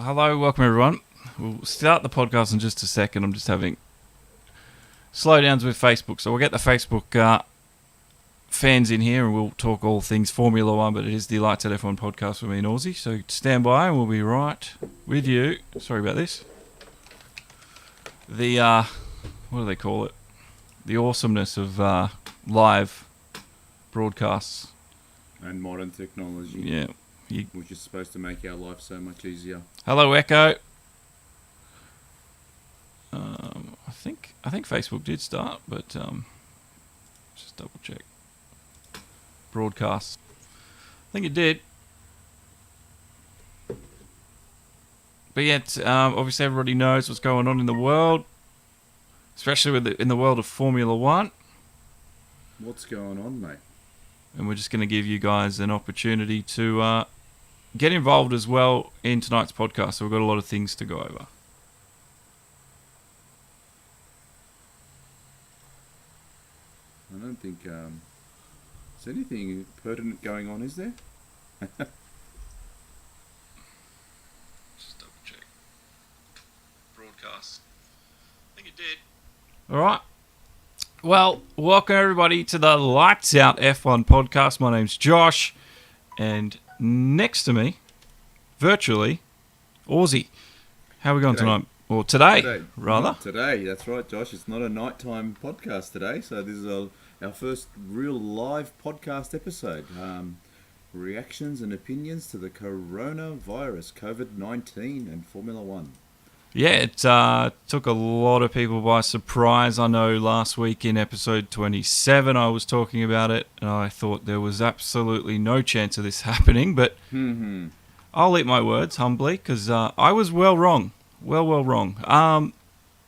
Hello, welcome everyone. We'll start the podcast in just a second. I'm just having slowdowns with Facebook, so we'll get the Facebook fans in here and we'll talk all things Formula One, but it is the Lights Out F1 podcast with me and Orzy, so stand by and we'll be right with you. Sorry about this. The, what do they call it? The awesomeness of live broadcasts. And modern technology. Yeah. Which is supposed to make our life so much easier. Hello, Echo. I think Facebook did start, but just double check. Broadcast. I think it did. But yet, obviously everybody knows what's going on in the world, especially in the world of Formula One. What's going on, mate? And we're just going to give you guys an opportunity to get involved as well in tonight's podcast. So we've got a lot of things to go over. I don't think there's anything pertinent going on, is there? Just double check. Broadcast. I think it did. All right. Well, welcome everybody to the Lights Out F1 podcast. My name's Josh, and next to me, virtually, Orzy. How are we going tonight? Or today, rather. Today, that's right, Josh. It's not a nighttime podcast today, so this is our first real live podcast episode. Reactions and opinions to the coronavirus, COVID-19 and Formula One. Yeah, it took a lot of people by surprise. I know last week in episode 27 I was talking about it, and I thought there was absolutely no chance of this happening, but I'll eat my words humbly, because I was well wrong. Well wrong.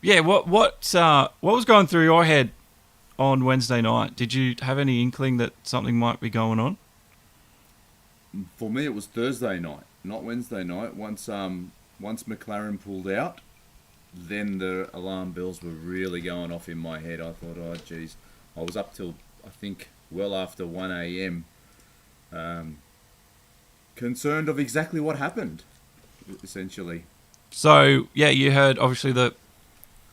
Yeah, what was going through your head on Wednesday night? Did you have any inkling that something might be going on? For me, it was Thursday night, not Wednesday night. Once McLaren pulled out, then the alarm bells were really going off in my head. I thought, oh, geez. I was up till, I think, well after 1 a.m. Concerned of exactly what happened, essentially. So, yeah, you heard, obviously,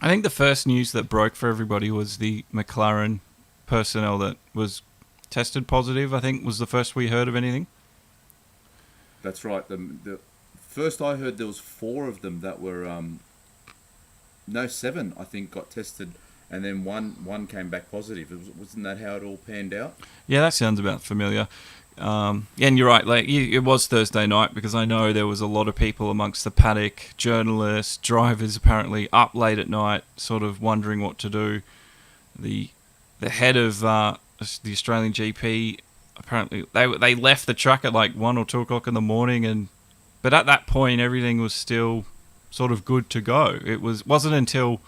I think the first news that broke for everybody was the McLaren personnel that was tested positive, I think, was the first we heard of anything. That's right. The first I heard there was 4 of them that were, 7, I think, got tested, and then one came back positive. Wasn't that how it all panned out? Yeah, that sounds about familiar. And you're right, it was Thursday night, because I know there was a lot of people amongst the paddock, journalists, drivers apparently up late at night, sort of wondering what to do. The head of the Australian GP, apparently, they left the track at like 1 or 2 o'clock in the morning, but at that point everything was still sort of good to go. It wasn't until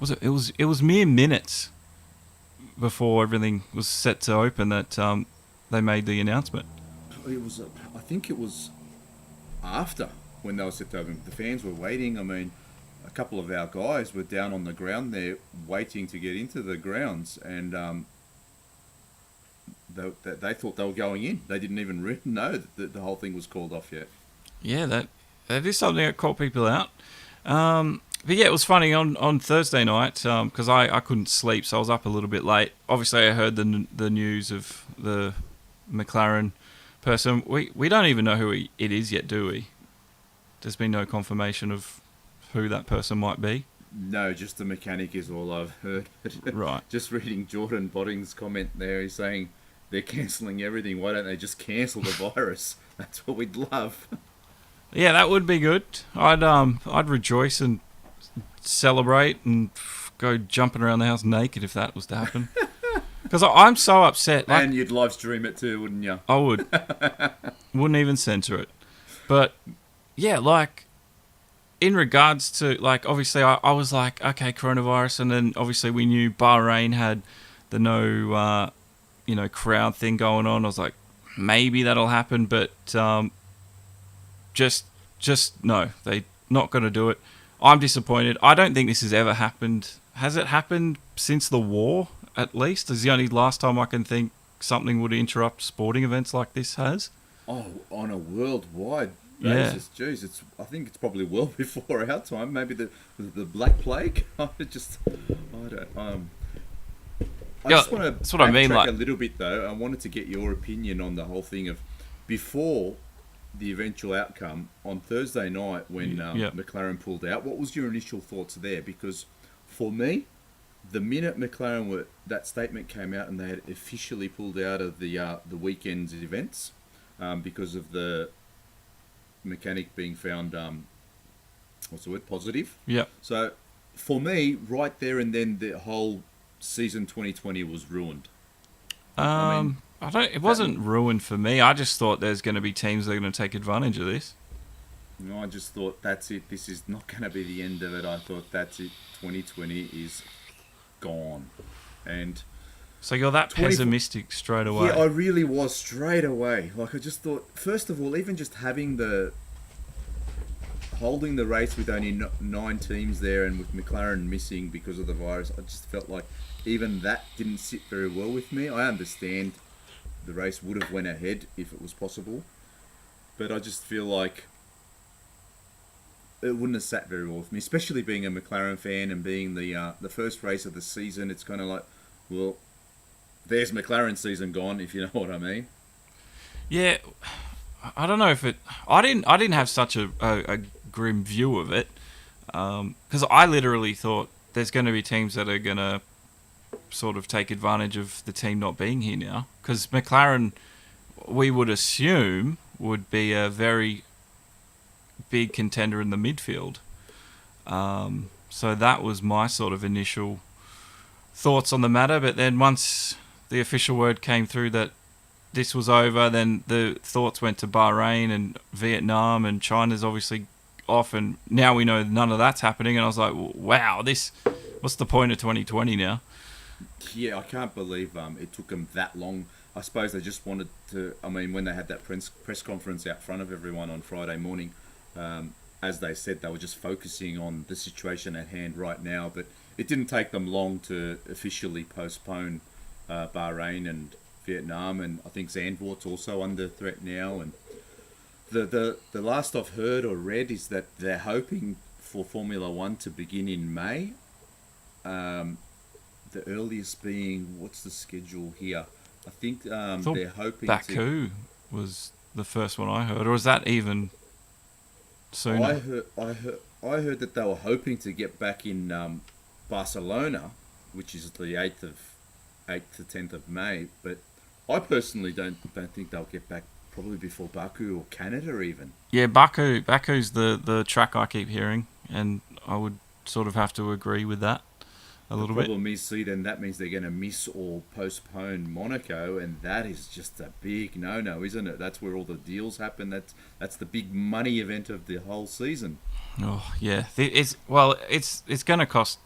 it was mere minutes before everything was set to open that they made the announcement. I think it was after, when they were set to open. The fans were waiting. I mean, a couple of our guys were down on the ground there waiting to get into the grounds, and they thought they were going in. They didn't even know that the whole thing was called off yet. Yeah, that is something that caught people out. But yeah, it was funny on Thursday night, because I couldn't sleep, so I was up a little bit late. Obviously, I heard the news of the McLaren person. We don't even know who it is yet, do we? There's been no confirmation of who that person might be. No, just the mechanic is all I've heard. Right. Just reading Jordan Botting's comment there, he's saying they're cancelling everything. Why don't they just cancel the virus? That's what we'd love. Yeah, that would be good. I'd rejoice and celebrate and go jumping around the house naked if that was to happen. Because I'm so upset. And you'd live stream it too, wouldn't you? I would. Wouldn't even censor it. But yeah, in regards to, obviously I was like, okay, coronavirus, and then obviously we knew Bahrain had the no crowd thing going on. I was like, maybe that'll happen, but just no, they're not going to do it. I'm disappointed. I don't think this has ever happened. Has it happened since the war, at least? Is the only last time I can think something would interrupt sporting events like this has. Oh, on a worldwide Yeah. I think it's probably well before our time. Maybe the Black Plague. I don't. I Yeah, just want that's to what I mean. backtrack Like, a little bit though. I wanted to get your opinion on the whole thing of before the eventual outcome on Thursday night when yeah. McLaren pulled out. What was your initial thoughts there? Because for me, the minute that statement came out and they had officially pulled out of the weekend's events because of the mechanic being found what's the word, positive. Yeah. So for me, right there and then, the whole season 2020 was ruined. I mean, I don't. It that, wasn't ruined for me. I just thought there's going to be teams that are going to take advantage of this. I just thought that's it. This is not going to be the end of it. I thought that's it. 2020 is gone, and So you're that 20, pessimistic straight away. yeah, I really was straight away. Like I just thought, first of all, even just holding the race with only 9 teams there and with McLaren missing because of the virus, I just felt like even that didn't sit very well with me. I understand the race would have went ahead if it was possible, but I just feel like it wouldn't have sat very well with me, especially being a McLaren fan and being the first race of the season. It's kind of like, well, there's McLaren season gone, if you know what I mean. Yeah, I don't know if it. I didn't have such a grim view of it, because I literally thought there's going to be teams that are going to sort of take advantage of the team not being here now. Because McLaren, we would assume, would be a very big contender in the midfield. So that was my sort of initial thoughts on the matter. But then once the official word came through that this was over, then the thoughts went to Bahrain and Vietnam, and China's obviously off, and now we know none of that's happening. And I was like, wow, what's the point of 2020 now? Yeah, I can't believe it took them that long. I suppose they just wanted to. I mean, when they had that press conference out front of everyone on Friday morning, as they said, they were just focusing on the situation at hand right now. But it didn't take them long to officially postpone Bahrain and Vietnam, and I think Zandvoort's also under threat now. And the last I've heard or read is that they're hoping for Formula One to begin in May. The earliest being, what's the schedule here? I think they're hoping Baku was the first one I heard, or is that even sooner? I heard that they were hoping to get back in Barcelona, which is the 8th to 10th of May. But I personally don't think they'll get back probably before Baku or Canada even. Yeah, Baku's the track I keep hearing, and I would sort of have to agree with that a little bit. The problem is, see, then that means they're going to miss or postpone Monaco, and that is just a big no-no, isn't it? That's where all the deals happen. That's the big money event of the whole season. Oh yeah, it's going to cost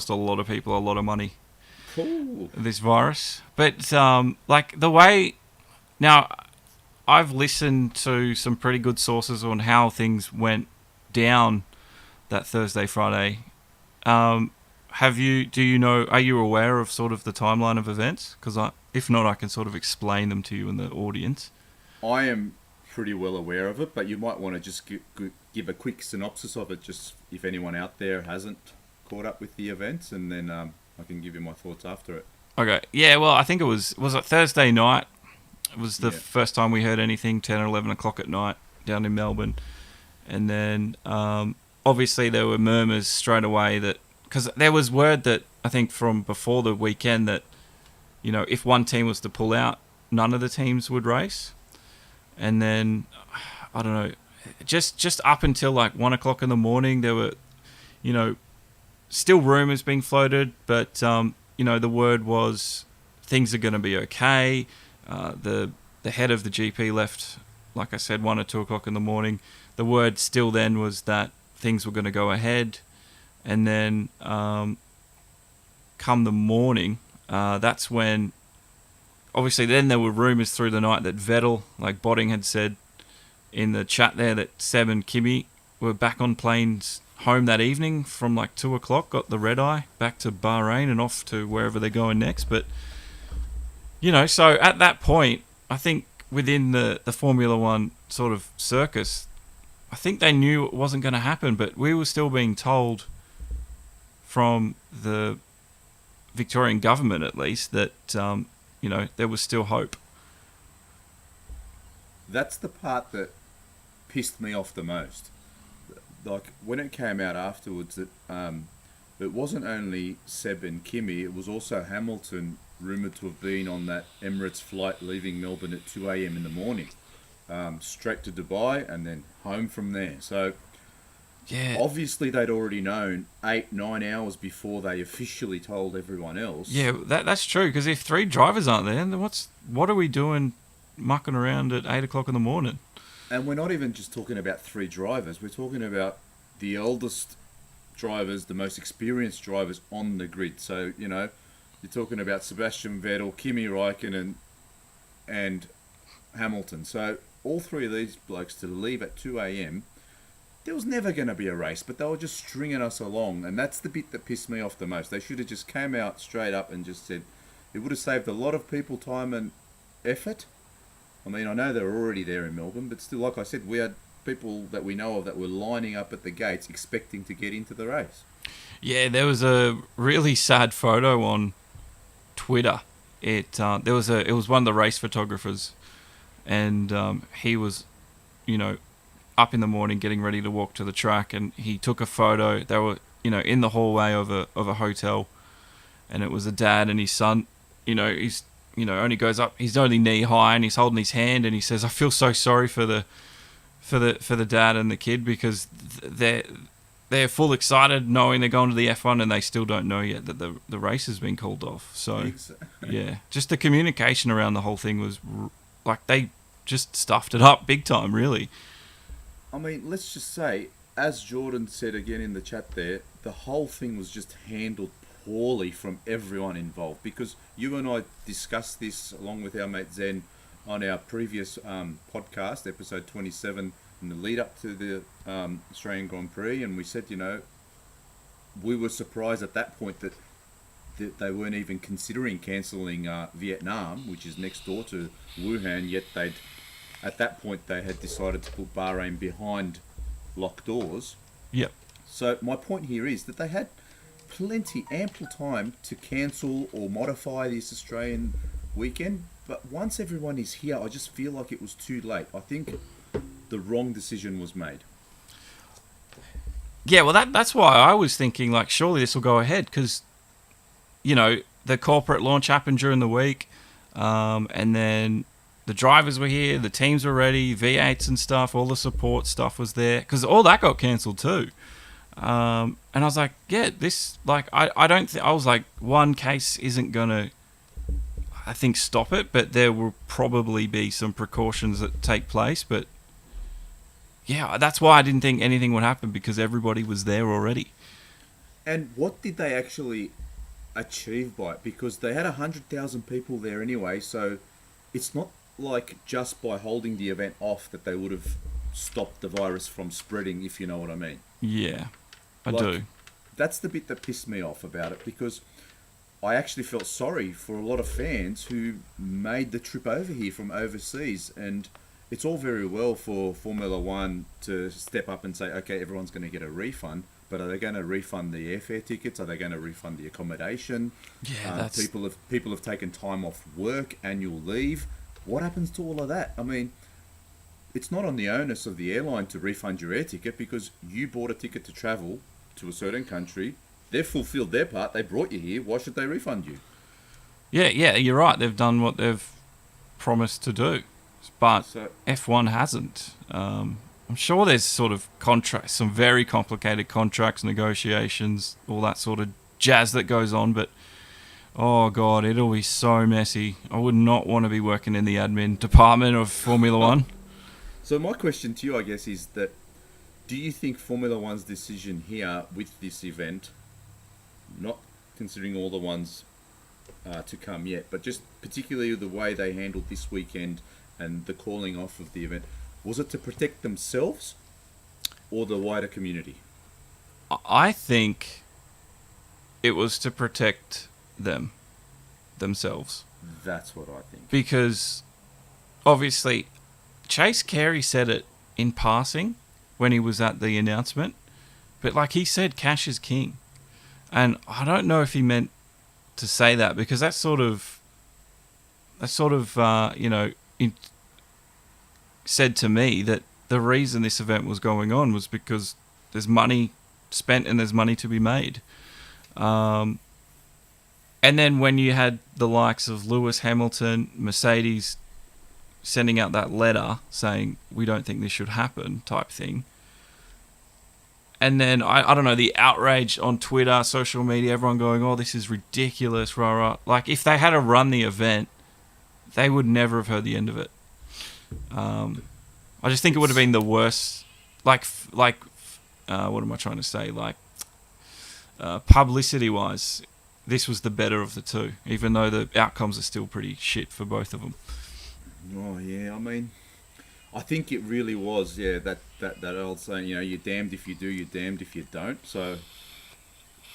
a lot of people a lot of money. Cool. This virus, but like the way now, I've listened to some pretty good sources on how things went down that Thursday, Friday. Are you aware of sort of the timeline of events? Because if not, I can sort of explain them to you in the audience. I am pretty well aware of it, but you might want to just give a quick synopsis of it, just if anyone out there hasn't caught up with the events, and then I can give you my thoughts after it. Okay. Yeah, well, I think it was it Thursday night? It was the first time we heard anything, 10 or 11 o'clock at night down in Melbourne. And then obviously there were murmurs straight away that, because there was word that I think from before the weekend that, you know, if one team was to pull out, none of the teams would race. And then, I don't know, just up until like 1 o'clock in the morning, there were, you know, still rumours being floated, but, you know, the word was things are going to be okay. The head of the GP left, like I said, 1 or 2 o'clock in the morning. The word still then was that things were going to go ahead. And then come the morning, that's when, obviously then there were rumours through the night that Vettel, like Botting had said in the chat there, that Seb and Kimi were back on planes home that evening from like 2 o'clock, got the red eye back to Bahrain and off to wherever they're going next. But, you know, so at that point, I think within the Formula One sort of circus, I think they knew it wasn't going to happen, but we were still being told from the Victorian government, at least, that there was still hope. That's the part that pissed me off the most. Like when it came out afterwards that it wasn't only Seb and Kimi, it was also Hamilton rumoured to have been on that Emirates flight leaving Melbourne at 2 a.m. in the morning, straight to Dubai and then home from there. So Yeah. obviously they'd already known 8-9 hours before they officially told everyone else. Yeah, that's true. Because if 3 drivers aren't there, then what are we doing, mucking around at 8 o'clock in the morning? And we're not even just talking about 3 drivers. We're talking about the eldest drivers, the most experienced drivers on the grid. So, you're talking about Sebastian Vettel, Kimi Räikkönen, and Hamilton. So, all 3 of these blokes to leave at 2 a.m., there was never going to be a race, but they were just stringing us along. And that's the bit that pissed me off the most. They should have just came out straight up and just said, it would have saved a lot of people time and effort. I mean, I know they're already there in Melbourne, but still, like I said, we had people that we know of that were lining up at the gates expecting to get into the race. Yeah, there was a really sad photo on Twitter. It was one of the race photographers, and he was, up in the morning getting ready to walk to the track, and he took a photo. They were, in the hallway of a hotel, and it was a dad and his son. He's only goes up. He's only knee high, and he's holding his hand, and he says, "I feel so sorry for the dad and the kid because they're full excited knowing they're going to the F1 and they still don't know yet that the race has been called off." So yeah, just the communication around the whole thing was like they just stuffed it up big time, really. I mean, let's just say, as Jordan said again in the chat there, the whole thing was just handled poorly from everyone involved, because you and I discussed this along with our mate Zen on our previous podcast, episode 27, in the lead up to the Australian Grand Prix, and we said, we were surprised at that point that they weren't even considering cancelling Vietnam, which is next door to Wuhan, yet at that point they had decided to put Bahrain behind locked doors. Yep. So my point here is that they had ample time to cancel or modify this Australian weekend, but once everyone is here, I just feel like it was too late. I think the wrong decision was made. Yeah, well, that's why I was thinking, like, surely this will go ahead, because, the corporate launch happened during the week, and then the drivers were here, the teams were ready, V8s and stuff, all the support stuff was there, because all that got cancelled too. And I was like, yeah, this, like, I don't think, I was like, one case isn't going to, I think, stop it, but there will probably be some precautions that take place. But yeah, that's why I didn't think anything would happen, because everybody was there already. And what did they actually achieve by it? Because they had 100,000 people there anyway, so it's not like just by holding the event off that they would have stopped the virus from spreading, if you know what I mean. Yeah, I do. That's the bit that pissed me off about it, because I actually felt sorry for a lot of fans who made the trip over here from overseas, and it's all very well for Formula One to step up and say, okay, everyone's going to get a refund, but are they going to refund the airfare tickets? Are they going to refund the accommodation? Yeah, people have taken time off work, annual leave. What happens to all of that? I mean, it's not on the onus of the airline to refund your air ticket, because you bought a ticket to travel to a certain country. They've fulfilled their part. They brought you here. Why should they refund you? Yeah, you're right. They've done what they've promised to do, but F1 hasn't. I'm sure there's sort of contracts, some very complicated contracts, negotiations, all that sort of jazz that goes on, but oh God, it'll be so messy. I would not want to be working in the admin department of Formula One. So my question to you, I guess, is that do you think Formula One's decision here with this event, not considering all the ones to come yet, but just particularly the way they handled this weekend and the calling off of the event, was it to protect themselves or the wider community? I think it was to protect themselves. That's what I think. Because obviously, Chase Carey said it in passing when he was at the announcement, but like he said, cash is king. And I don't know if he meant to say that because said to me that the reason this event was going on was because there's money spent and there's money to be made. And then when you had the likes of Lewis Hamilton, Mercedes sending out that letter saying we don't think this should happen type thing. And then, I don't know, the outrage on Twitter, social media, everyone going, oh, this is ridiculous, rah, rah. Like, if they had to run the event, they would never have heard the end of it. I just think it would have been the worst, what am I trying to say? Like, publicity-wise, this was the better of the two, even though the outcomes are still pretty shit for both of them. Oh, yeah, I mean, I think it really was, yeah, that old saying, you know, you're damned if you do, you're damned if you don't. So,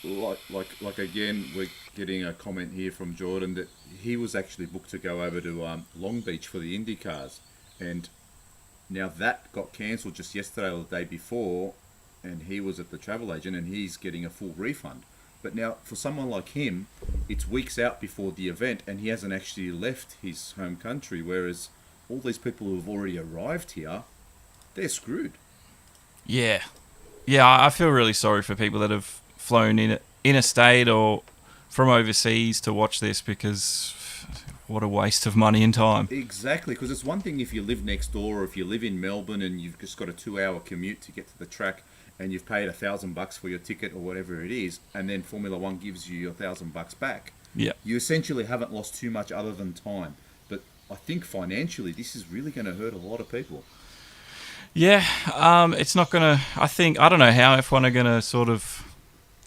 like again, we're getting a comment here from Jordan that he was actually booked to go over to Long Beach for the Indy cars, and now that got cancelled just yesterday or the day before, and he was at the travel agent and he's getting a full refund. But now, for someone like him, it's weeks out before the event and he hasn't actually left his home country, whereas all these people who have already arrived here, they're screwed. Yeah. Yeah, I feel really sorry for people that have flown interstate or from overseas to watch this because what a waste of money and time. Exactly, because it's one thing if you live next door or if you live in Melbourne and you've just got a 2-hour commute to get to the track and you've paid $1,000 for your ticket or whatever it is, and then Formula One gives you your $1,000 back. Yeah. You essentially haven't lost too much other than time. But I think financially, this is really going to hurt a lot of people. Yeah, it's not going to... I don't know how F1 are going to sort of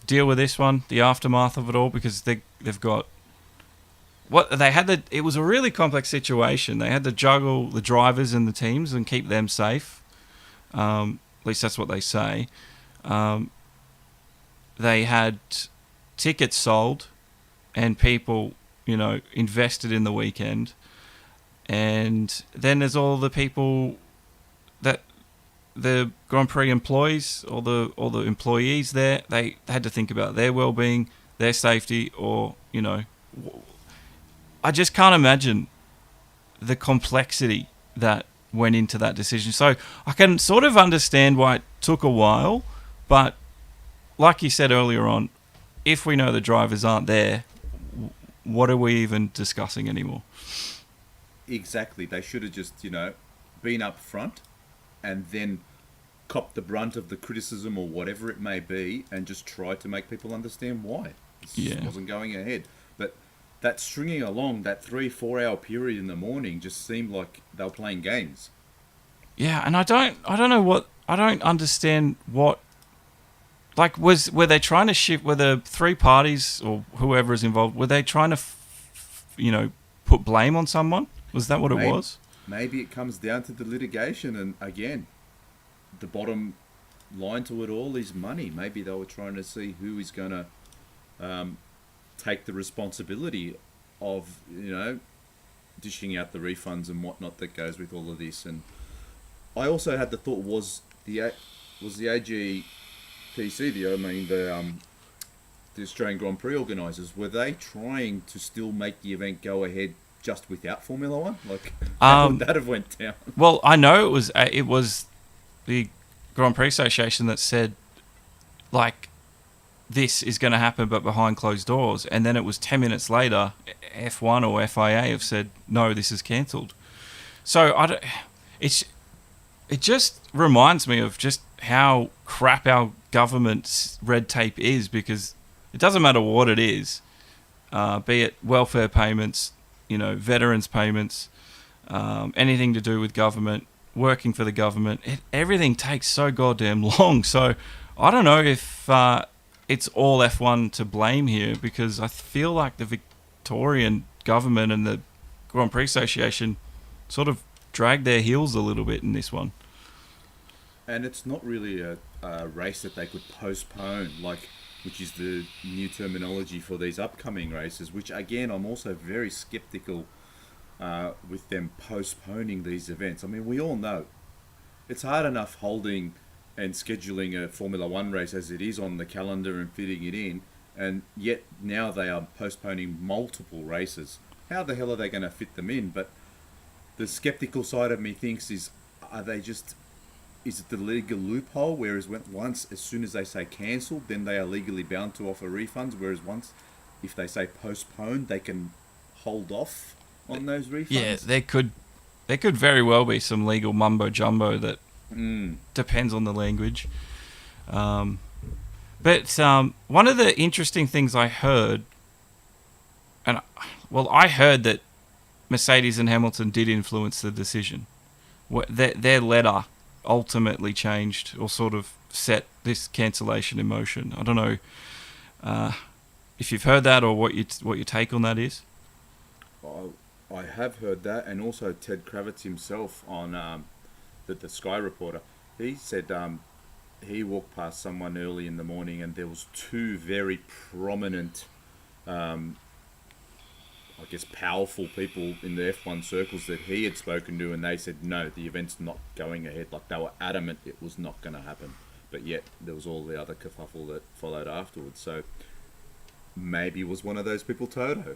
deal with this one, the aftermath of it all, because they've got... It was a really complex situation. They had to juggle the drivers and the teams and keep them safe. At least that's what they say. They had tickets sold and people, invested in the weekend. And then there's all the people that the Grand Prix employees or the employees there, they had to think about their well-being, their safety, or, I just can't imagine the complexity that went into that decision. So I can sort of understand why it took a while, but like you said earlier on, if we know the drivers aren't there, what are we even discussing anymore? Exactly. They should have just, been up front and then copped the brunt of the criticism or whatever it may be and just tried to make people understand why. This wasn't going ahead. But that stringing along, that 3-4 hour period in the morning just seemed like they were playing games. Yeah, and I don't understand what, like, were they trying to shift, were the three parties or whoever is involved, were they trying to, put blame on someone? Was that what it was? Maybe it comes down to the litigation, and again, the bottom line to it all is money. Maybe they were trying to see who is going to take the responsibility of, dishing out the refunds and whatnot that goes with all of this. And I also had the thought, was the AGPC, the Australian Grand Prix organisers, were they trying to still make the event go ahead just without Formula One? Like, how would that have went down? Well, I know it was the Grand Prix Association that said, like, this is going to happen, but behind closed doors. And then it was 10 minutes later, F1 or FIA have said, no, this is cancelled. So it just reminds me of just how crap our government's red tape is, because it doesn't matter what it is, be it welfare payments, veterans payments, anything to do with government, working for the government, everything takes so goddamn long. So I don't know if it's all F1 to blame here, because I feel like the Victorian government and the Grand Prix Association sort of dragged their heels a little bit in this one. And it's not really a race that they could postpone, which is the new terminology for these upcoming races, which again I'm also very skeptical with them postponing these events. I mean, we all know it's hard enough holding and scheduling a Formula One race as it is on the calendar and fitting it in, and yet now they are postponing multiple races. How the hell are they going to fit them in? But the skeptical side of me thinks are they just is it the legal loophole? Whereas once, as soon as they say cancelled, then they are legally bound to offer refunds. Whereas once, if they say postponed, they can hold off on those refunds. Yeah, there could very well be some legal mumbo jumbo that depends on the language. But one of the interesting things I heard, I heard that Mercedes and Hamilton did influence the decision. Their letter ultimately changed or sort of set this cancellation in motion. I don't know if you've heard that or what your take on that is. I have heard that, and also Ted Kravitz himself on the Sky reporter. He said he walked past someone early in the morning, and there was two very prominent, I guess, powerful people in the F1 circles that he had spoken to, and they said no, the event's not going ahead. Like, they were adamant it was not going to happen, but yet there was all the other kerfuffle that followed afterwards. So maybe it was one of those people, Toto.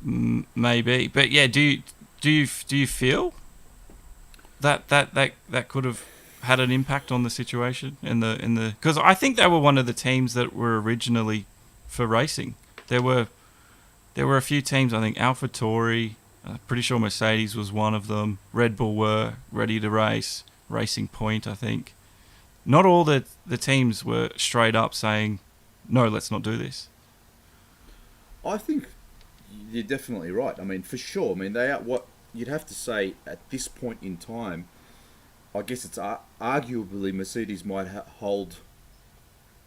Maybe, but yeah, do you feel that could have had an impact on the situation in the because I think they were one of the teams that were originally for racing. There were a few teams. I think AlphaTauri, pretty sure Mercedes was one of them. Red Bull were ready to race. Racing Point, I think. Not all the teams were straight up saying, no, let's not do this. I think you're definitely right. I mean, for sure. I mean, they are what you'd have to say at this point in time. I guess it's arguably Mercedes might hold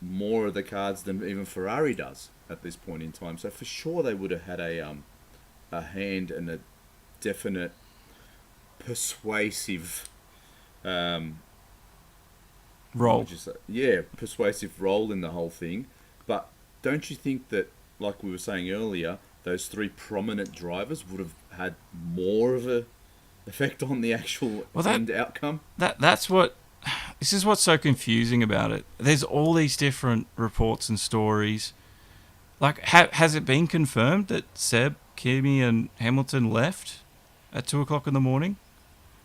more of the cards than even Ferrari does at this point in time. So for sure they would have had a hand and a definite persuasive role. Persuasive role in the whole thing. But don't you think that, like we were saying earlier, those three prominent drivers would have had more of a effect on the actual end outcome? This is what's so confusing about it. There's all these different reports and stories. Like, has it been confirmed that Seb, Kimi, and Hamilton left at 2:00 in the morning?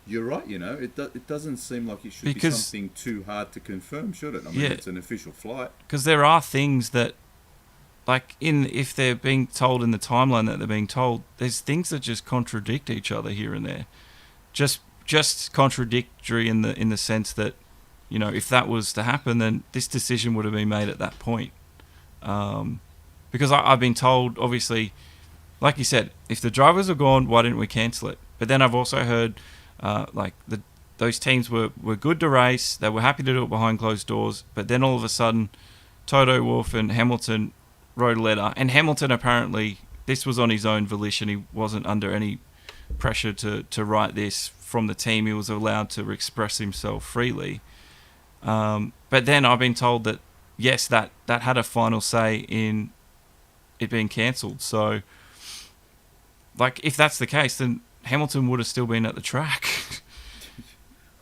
You're right. It doesn't seem like it should be something too hard to confirm, should it? I mean, it's an official flight. Because there are things that, like, if they're being told in the timeline that they're being told, there's things that just contradict each other here and there. Just contradictory in the sense that, if that was to happen, then this decision would have been made at that point. Because I've been told, obviously, like you said, if the drivers are gone, why didn't we cancel it? But then I've also heard, those teams were good to race. They were happy to do it behind closed doors. But then all of a sudden, Toto Wolff and Hamilton wrote a letter. And Hamilton, apparently, this was on his own volition. He wasn't under any pressure to write this from the team. He was allowed to express himself freely. But then I've been told that, yes, that had a final say in it being cancelled. So, like, if that's the case, then Hamilton would have still been at the track.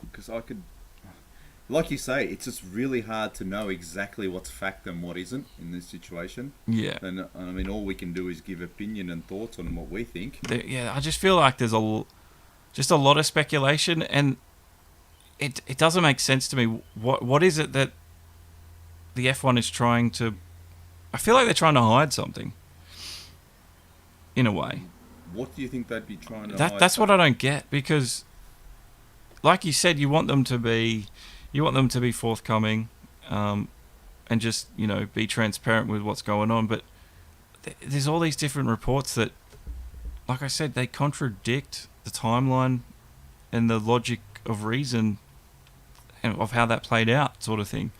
Because like you say, it's just really hard to know exactly what's fact and what isn't in this situation. Yeah. And I mean, all we can do is give opinion and thoughts on what we think. I just feel like there's just a lot of speculation, and it doesn't make sense to me. What is it that the F1 is trying to... I feel like they're trying to hide something, in a way. What do you think they'd be trying to hide? That's what I don't get, because, like you said, you want them to be forthcoming, and just, be transparent with what's going on. But there's all these different reports that, like I said, they contradict the timeline and the logic of reason and of how that played out, sort of thing.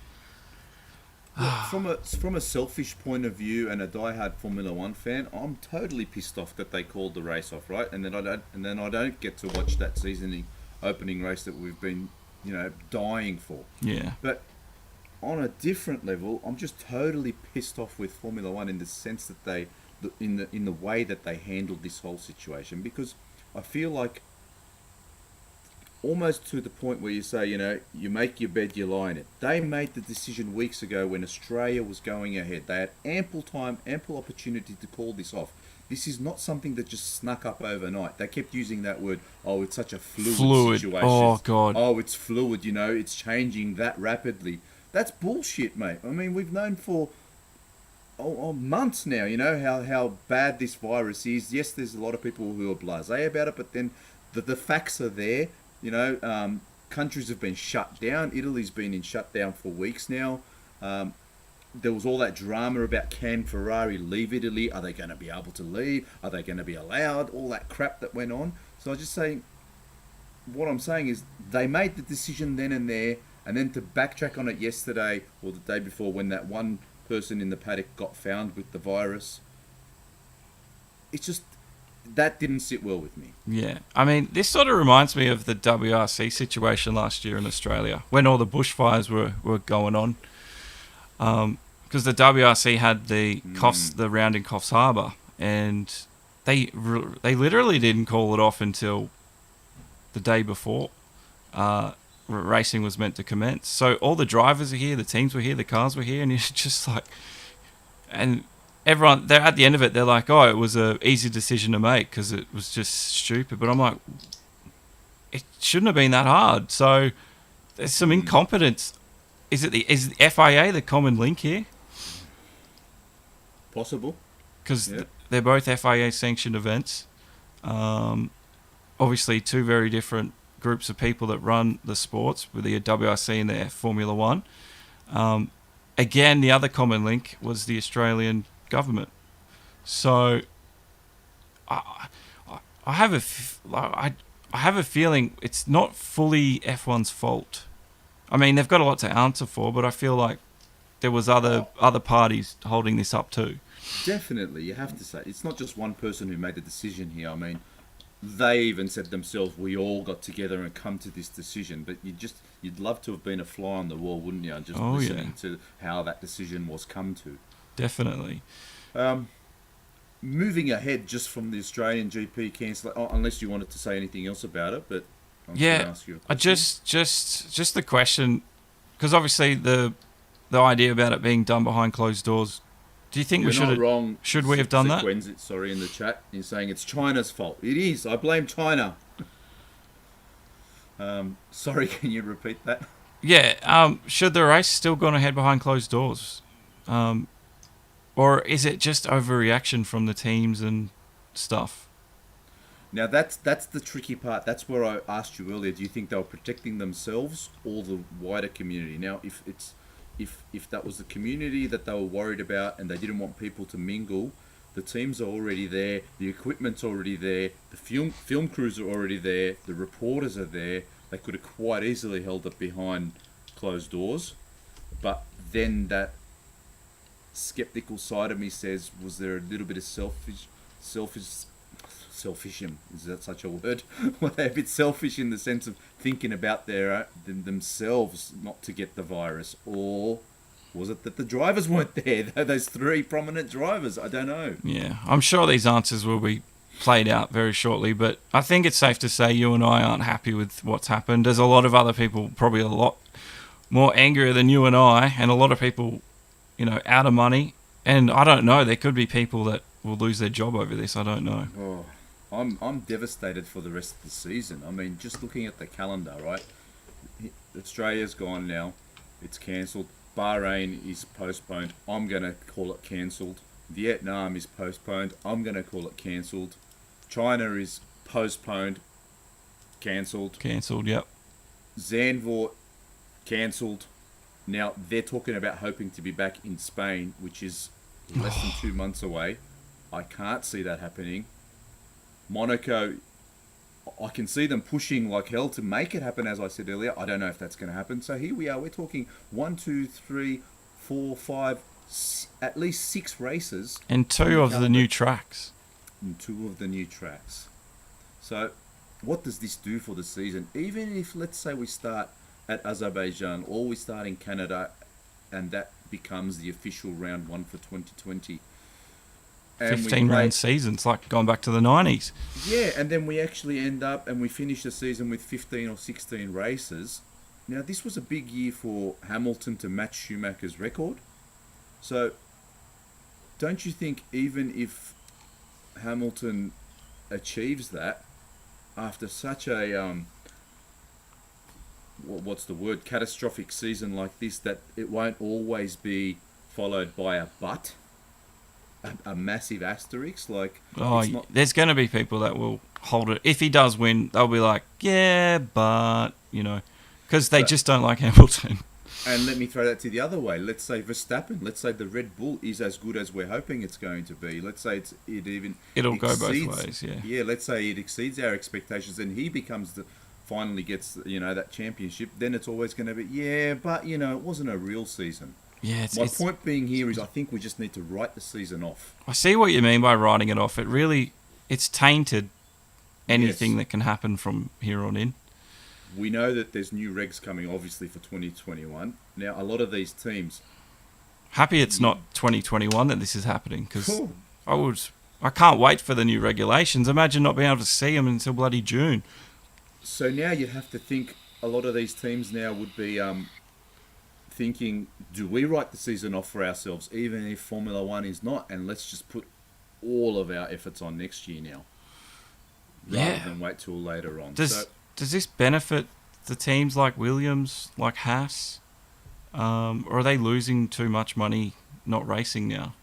From a selfish point of view and a diehard Formula One fan, I'm totally pissed off that they called the race off, right? And then I don't get to watch that opening race that we've been, dying for. Yeah. But on a different level, I'm just totally pissed off with Formula One in the sense that in the way that they handled this whole situation. Because I feel like almost to the point where you say, you make your bed, you lie in it. They made the decision weeks ago when Australia was going ahead. They had ample time, ample opportunity to call this off. This is not something that just snuck up overnight. They kept using that word, oh, it's such a fluid situation. Oh, God. Oh, it's fluid, it's changing that rapidly. That's bullshit, mate. I mean, we've known for months now, how bad this virus is. Yes, there's a lot of people who are blasé about it, but then the facts are there. Countries have been shut down. Italy's been in shutdown for weeks now. There was all that drama about can Ferrari leave Italy? Are they going to be able to leave? Are they going to be allowed? All that crap that went on. So I was just saying, what I'm saying is they made the decision then and there, and then to backtrack on it yesterday or the day before when that one person in the paddock got found with the virus, it's just, that didn't sit well with me. Yeah. I mean, this sort of reminds me of the WRC situation last year in Australia when all the bushfires were going on. Because the WRC had the round in Coffs Harbour, and they literally didn't call it off until the day before racing was meant to commence. So all the drivers are here, the teams were here, the cars were here, and it's just like, and everyone, they're at the end of it, they're like, oh, it was a easy decision to make because it was just stupid. But I'm like, it shouldn't have been that hard. So there's some incompetence. Is the FIA the common link here? Possible. Because they're both FIA sanctioned events. Obviously, two very different groups of people that run the sports with the WRC and the Formula One. Again, the other common link was the Australian government. So I have a feeling it's not fully F1's fault. I mean, they've got a lot to answer for, but I feel like there was other parties holding this up too. Definitely, you have to say it's not just one person who made the decision here. I mean, they even said themselves, we all got together and come to this decision. But you'd love to have been a fly on the wall, wouldn't you? Just listening to how that decision was come to. Definitely. Moving ahead, just from the Australian GP cancel, unless you wanted to say anything else about it, but I'm going to ask you a question. Just the question, because obviously the idea about it being done behind closed doors. Do you think should we have done that? Sorry, in the chat, you're saying it's China's fault. It is. I blame China. Sorry, can you repeat that? Yeah. Should the race still gone ahead behind closed doors, or is it just overreaction from the teams and stuff? Now that's the tricky part. That's where I asked you earlier. Do you think they were protecting themselves or the wider community? Now, if that was the community that they were worried about and they didn't want people to mingle, the teams are already there, the equipment's already there, the film crews are already there, the reporters are there. They could have quite easily held it behind closed doors. But then that skeptical side of me says, was there a little bit of selfishism? Is that such a word? Were they a bit selfish in the sense of thinking about themselves not to get the virus? Or was it that the drivers weren't there? Those three prominent drivers? I don't know. Yeah, I'm sure these answers will be played out very shortly, but I think it's safe to say you and I aren't happy with what's happened. There's a lot of other people probably a lot more angrier than you and I, and a lot of people, out of money. And I don't know, there could be people that will lose their job over this. I don't know. Oh. I'm devastated for the rest of the season. I mean, just looking at the calendar, right? Australia's gone now. It's cancelled. Bahrain is postponed. I'm going to call it cancelled. Vietnam is postponed. I'm going to call it cancelled. China is postponed. Cancelled. Cancelled, yep. Zandvoort, cancelled. Now, they're talking about hoping to be back in Spain, which is less than 2 months away. I can't see that happening. Monaco, I can see them pushing like hell to make it happen, as I said earlier. I don't know if that's going to happen. So here we are. We're talking 1, 2, 3, 4, 5, at least 6 races. And 2 of the new tracks. And 2 of the new tracks. So what does this do for the season? Even if, let's say, we start at Azerbaijan or we start in Canada and that becomes the official round 1 for 2020. and we 15 play. round seasons, like going back to the 90s. Yeah, and then we actually end up and we finish the season with 15 or 16 races. Now, this was a big year for Hamilton to match Schumacher's record. So, don't you think even if Hamilton achieves that after such a what's the word, catastrophic season like this, that it won't always be followed by a but, a massive asterisk? Like, Oh, it's not. there's going to be people that will hold it. If he does win, they'll be like, yeah, but, because they So, just don't like Hamilton. and let me throw that to the other way. Let's say Verstappen. Let's say the Red Bull is as good as we're hoping it's going to be. Let's say It'll go both exceeds, ways, yeah. Yeah, let's say it exceeds our expectations, and he becomes finally gets that championship. Then it's always going to be but it wasn't a real season. Yeah, My point being here is I think we just need to write the season off. I see what you mean by writing it off. It's tainted anything that can happen from here on in. We know that there's new regs coming, obviously, for 2021. Now, a lot of these teams... Happy it's not 2021 that this is happening, because Cool. I can't wait for the new regulations. Imagine not being able to see them until bloody June. So now you'd have to think, a lot of these teams now would be thinking, do we write the season off for ourselves, even if Formula One is not, and let's just put all of our efforts on next year now, rather than wait till later on. Does this benefit the teams like Williams, like Haas, or are they losing too much money not racing now?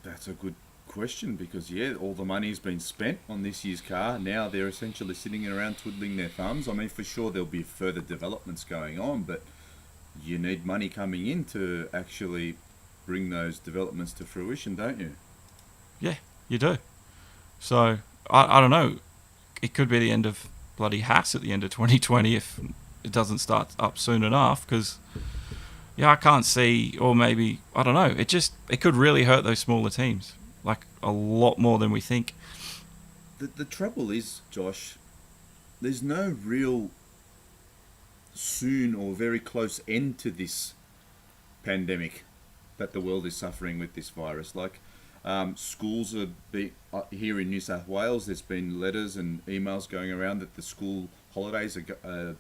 That's a good question, because all the money's been spent on this year's car. Now they're essentially sitting around twiddling their thumbs. I mean, for sure there'll be further developments going on, but you need money coming in to actually bring those developments to fruition, don't you? Yeah, you do. So I don't know. It could be the end of bloody Haas at the end of 2020 if it doesn't start up soon enough, because I can't see, or maybe I don't know. It could really hurt those smaller teams, like a lot more than we think. The trouble is, Josh, there's no real soon or very close end to this pandemic that the world is suffering with this virus. Like, schools here in New South Wales, there's been letters and emails going around that the school holidays are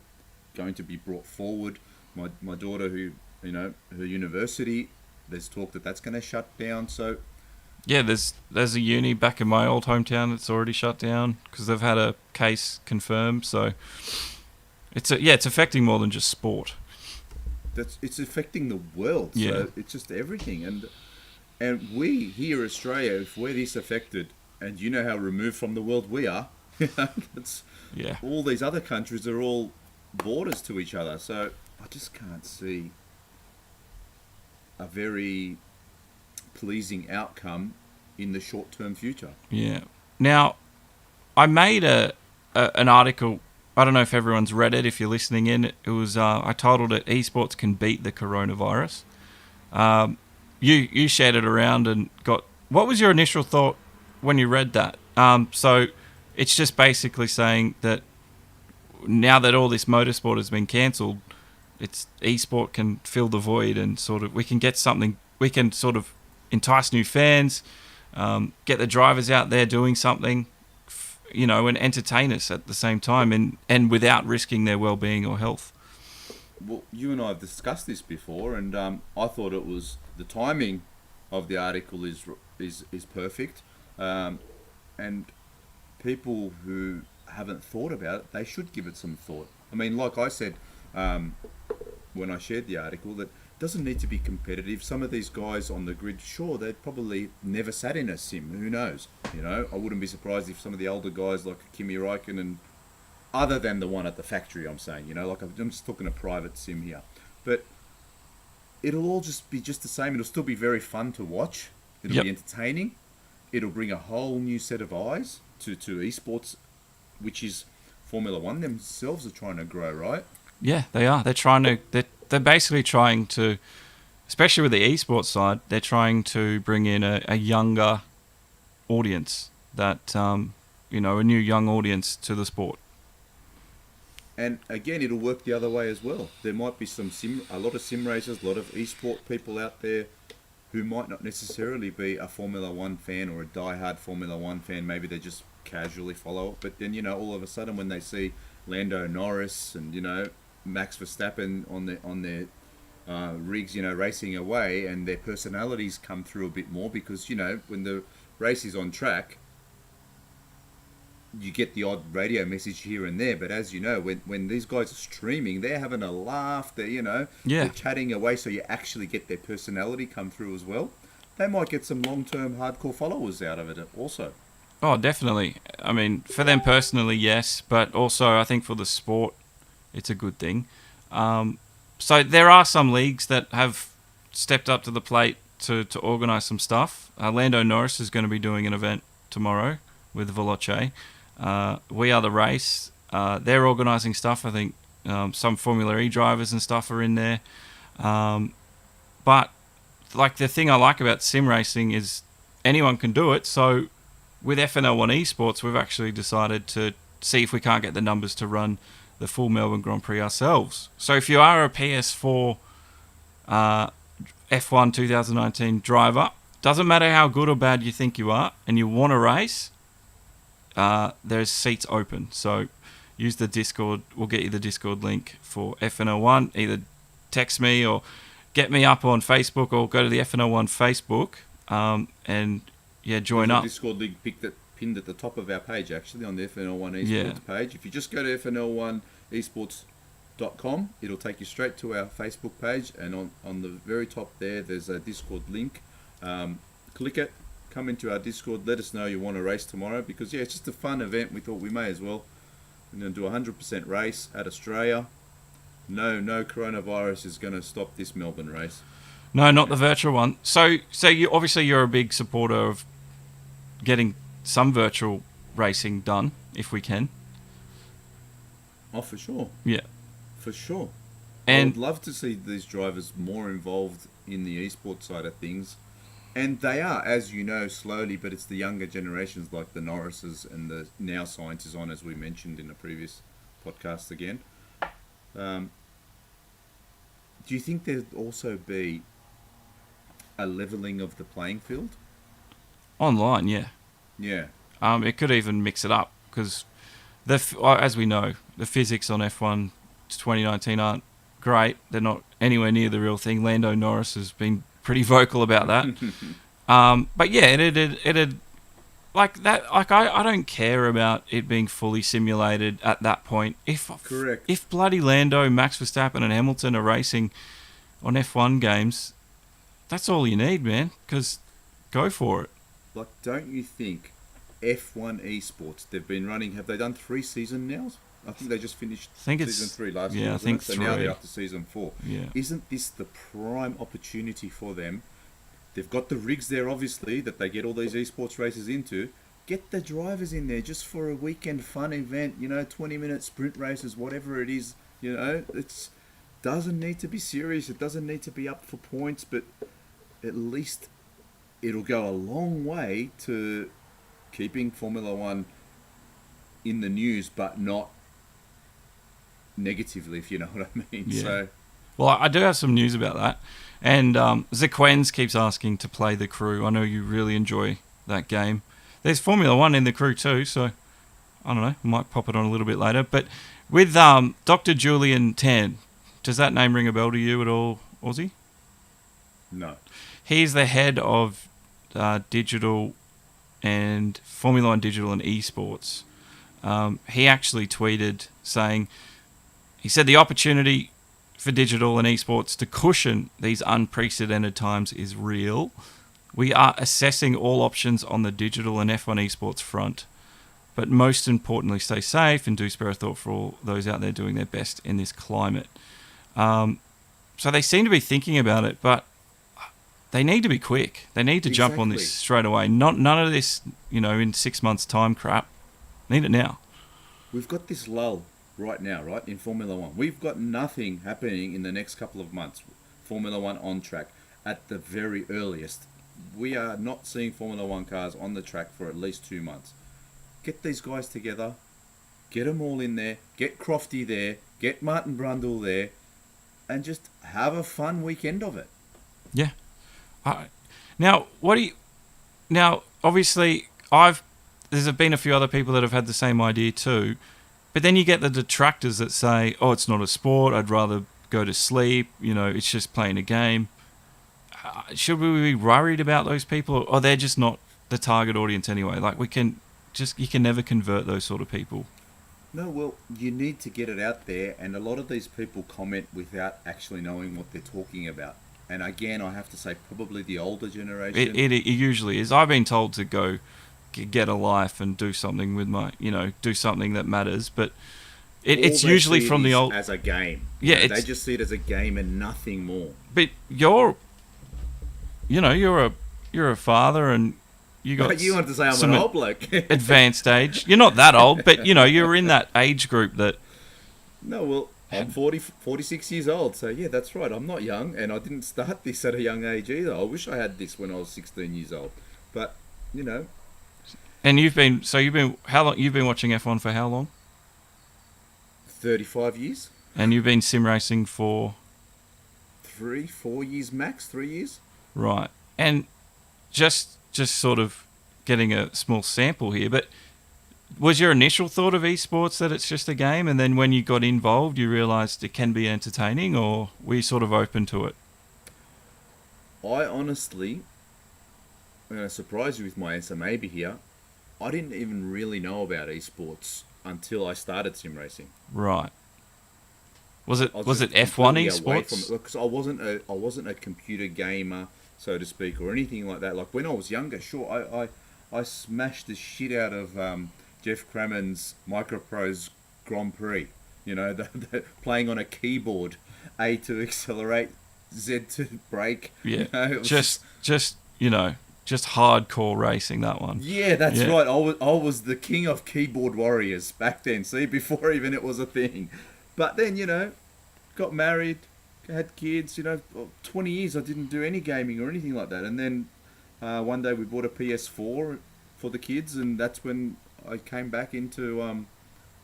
going to be brought forward. My daughter, her university, there's talk that that's going to shut down. So yeah, there's a uni back in my old hometown that's already shut down because they've had a case confirmed. So it's affecting more than just sport. It's affecting the world. Yeah. So it's just everything. And we here in Australia, if we're this affected, and you know how removed from the world we are, all these other countries are all borders to each other. So I just can't see a very pleasing outcome in the short-term future. Yeah. Now, I made an article. I don't know if everyone's read it. If you're listening in, it was I titled it "Esports Can Beat the Coronavirus." You shared it around and got. What was your initial thought when you read that? So it's just basically saying that now that all this motorsport has been cancelled, it's esport can fill the void and sort of we can get something. We can sort of entice new fans, get the drivers out there doing something, and entertain us at the same time, and without risking their well-being or health. Well, you and I have discussed this before, and I thought it was the timing of the article is perfect, and people who haven't thought about it, they should give it some thought. I mean, like I said when I shared the article, that it doesn't need to be competitive. Some of these guys on the grid, sure, they've probably never sat in a sim. Who knows? I wouldn't be surprised if some of the older guys like Kimi Räikkönen, other than the one at the factory, I'm saying, like I'm just talking a private sim here. But it'll all just be just the same. It'll still be very fun to watch. It'll be entertaining. It'll bring a whole new set of eyes to esports, which is Formula One themselves are trying to grow, right? Yeah, they are. They're basically trying to, especially with the esports side, they're trying to bring in a younger audience, that a new young audience to the sport. And again, it'll work the other way as well. There might be a lot of sim racers, a lot of esport people out there who might not necessarily be a Formula One fan or a die-hard Formula One fan. Maybe they just casually follow it. But then, all of a sudden when they see Lando Norris and, Max Verstappen on their rigs, racing away, and their personalities come through a bit more because, when the race is on track, you get the odd radio message here and there, but as you know, when these guys are streaming, they're having a laugh, they're chatting away, so you actually get their personality come through as well. They might get some long-term hardcore followers out of it also. Oh, definitely. I mean, for them personally, yes, but also I think for the sport, it's a good thing. So there are some leagues that have stepped up to the plate to organise some stuff. Lando Norris is going to be doing an event tomorrow with Veloce. We Are the Race. They're organising stuff. I think some Formula E drivers and stuff are in there. But like the thing I like about sim racing is anyone can do it. So with FNL1 eSports, we've actually decided to see if we can't get the numbers to run the full Melbourne Grand Prix ourselves. So if you are a PS4 F1 2019 driver, doesn't matter how good or bad you think you are, and you want to race, there's seats open. So use the Discord. We'll get you the Discord link for FNL1. Either text me or get me up on Facebook, or go to the FNL1 Facebook and join up. Discord link pinned at the top of our page, actually, on the FNL1 Esports page. If you just go to FNL1esports.com, it'll take you straight to our Facebook page, and on the very top there's a Discord link. Click it. Come into our Discord, let us know you want to race tomorrow, because it's just a fun event. We thought we may as well. We're going to do a 100% race at Australia. No coronavirus is going to stop this Melbourne race. No, not the virtual one. So you're a big supporter of getting some virtual racing done, if we can. Oh, for sure. Yeah. For sure. And I would love to see these drivers more involved in the esports side of things. And they are, as you know, slowly, but it's the younger generations like the Norrises and the now Science is on, as we mentioned in a previous podcast again. Do you think there'd also be a levelling of the playing field? Online, yeah. Yeah. It could even mix it up, because as we know, the physics on F1 2019 aren't great. They're not anywhere near the real thing. Lando Norris has been pretty vocal about that. But yeah, it'd like that. Like I don't care about it being fully simulated at that point. Correct. If bloody Lando, Max Verstappen, and Hamilton are racing on F1 games, that's all you need, man. Because go for it. Like, don't you think F1 esports? They've been running. Have they done 3 seasons now? I think they just finished season 3 last year. Yeah, I think so 3. Now they're up to season 4. Yeah. Isn't this the prime opportunity for them? They've got the rigs there, obviously, that they get all these esports races into. Get the drivers in there just for a weekend fun event. 20-minute sprint races, whatever it is. It doesn't need to be serious. It doesn't need to be up for points, but at least it'll go a long way to keeping Formula One in the news, but not negatively, if you know what I mean. Yeah. So, well, I do have some news about that. And Zequens keeps asking to play the crew. I know you really enjoy that game. There's Formula One in the crew too, so I don't know. Might pop it on a little bit later. But with Dr. Julian Tan, does that name ring a bell to you at all, Aussie? No. He's the head of digital and Formula One digital and esports. He actually tweeted saying, he said the opportunity for digital and esports to cushion these unprecedented times is real. We are assessing all options on the digital and F1 esports front, but most importantly, stay safe and do spare a thought for all those out there doing their best in this climate. So they seem to be thinking about it, but they need to be quick. They need to jump on this straight away. None of this, in 6 months' time crap. Need it now. We've got this lull right now, right, in Formula One. We've got nothing happening in the next couple of months. Formula One on track at the very earliest. We are not seeing Formula One cars on the track for at least 2 months. Get these guys together. Get them all in there. Get Crofty there. Get Martin Brundle there. And just have a fun weekend of it. Yeah. Now, what do you? Now, obviously, there's been a few other people that have had the same idea too, but then you get the detractors that say, "Oh, it's not a sport. I'd rather go to sleep. You know, it's just playing a game." Should we be worried about those people, or they're just not the target audience anyway? Like you can never convert those sort of people. No, well, you need to get it out there, and a lot of these people comment without actually knowing what they're talking about. And again, I have to say, probably the older generation. It usually is. I've been told to go get a life and do something with do something that matters, but it's usually from the old as a game. Yeah, they just see it as a game and nothing more. But you're a father and you got. You want to say I'm an old bloke? Advanced age. You're not that old, but you're in that age group that. No, well, I'm 46 years old, so yeah, that's right. I'm not young, and I didn't start this at a young age either. I wish I had this when I was 16 years old, but And you've been how long? You've been watching F1 for how long? 35 years. And you've been sim racing for 4 years max. 3 years. Right, and just sort of getting a small sample here, but was your initial thought of esports that it's just a game, and then when you got involved, you realised it can be entertaining, or were you sort of open to it? I honestly, I'm going to surprise you with my answer maybe here. I didn't even really know about esports until I started sim racing. Right. Was it F1 esports? Because I wasn't a computer gamer, so to speak, or anything like that. Like when I was younger, sure, I smashed the shit out of Jeff Crammond's Microprose Grand Prix. The playing on a keyboard, A to accelerate, Z to brake. Yeah, just hardcore racing, that one. Yeah, that's right. I was the king of keyboard warriors back then. See, before even it was a thing. But then, got married, had kids. 20 years I didn't do any gaming or anything like that. And then one day we bought a PS4 for the kids, and that's when I came back into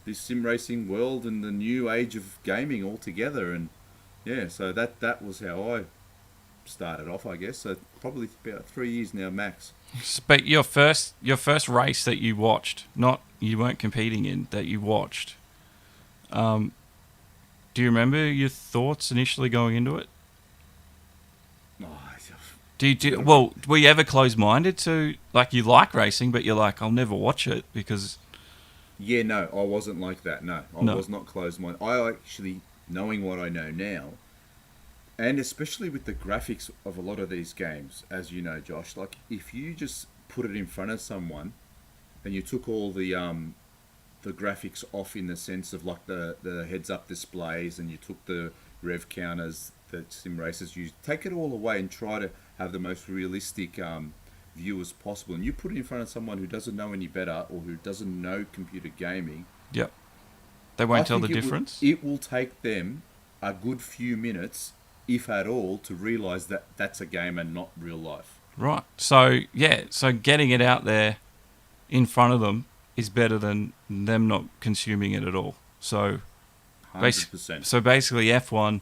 this sim racing world and the new age of gaming altogether. And yeah, so that was how I started off, I guess. So probably about 3 years now max. But your first race that you watched, not you weren't competing in, that you watched. Do you remember your thoughts initially going into it? Well, were you ever closed-minded to, like, you like racing, but you're like, I'll never watch it because... Yeah, no, I wasn't like that, no. I was not closed-minded. I actually, knowing what I know now, and especially with the graphics of a lot of these games, as you know, Josh, like, if you just put it in front of someone and you took all the graphics off in the sense of, like, the heads-up displays, and you took the rev counters that sim racers use, take it all away and try to have the most realistic view as possible, and you put it in front of someone who doesn't know any better or who doesn't know computer gaming. Yep. They won't tell the difference? It will take them a good few minutes, if at all, to realise that that's a game and not real life. Right. So getting it out there in front of them is better than them not consuming it at all. So 100%. So basically F1,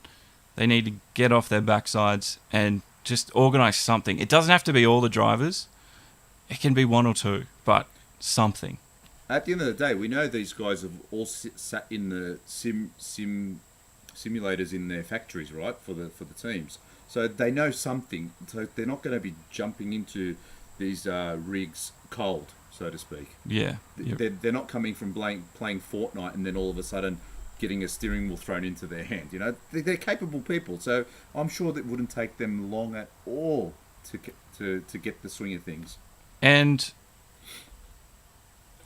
they need to get off their backsides and just organise something. It doesn't have to be all the drivers. It can be one or two, but something. At the end of the day, we know these guys have all sat in the simulators in their factories, right, for the teams. So they know something. So they're not going to be jumping into these rigs cold, so to speak. Yeah. They're not coming from playing Fortnite and then all of a sudden getting a steering wheel thrown into their hand. They're capable people, so I'm sure that wouldn't take them long at all to get the swing of things. And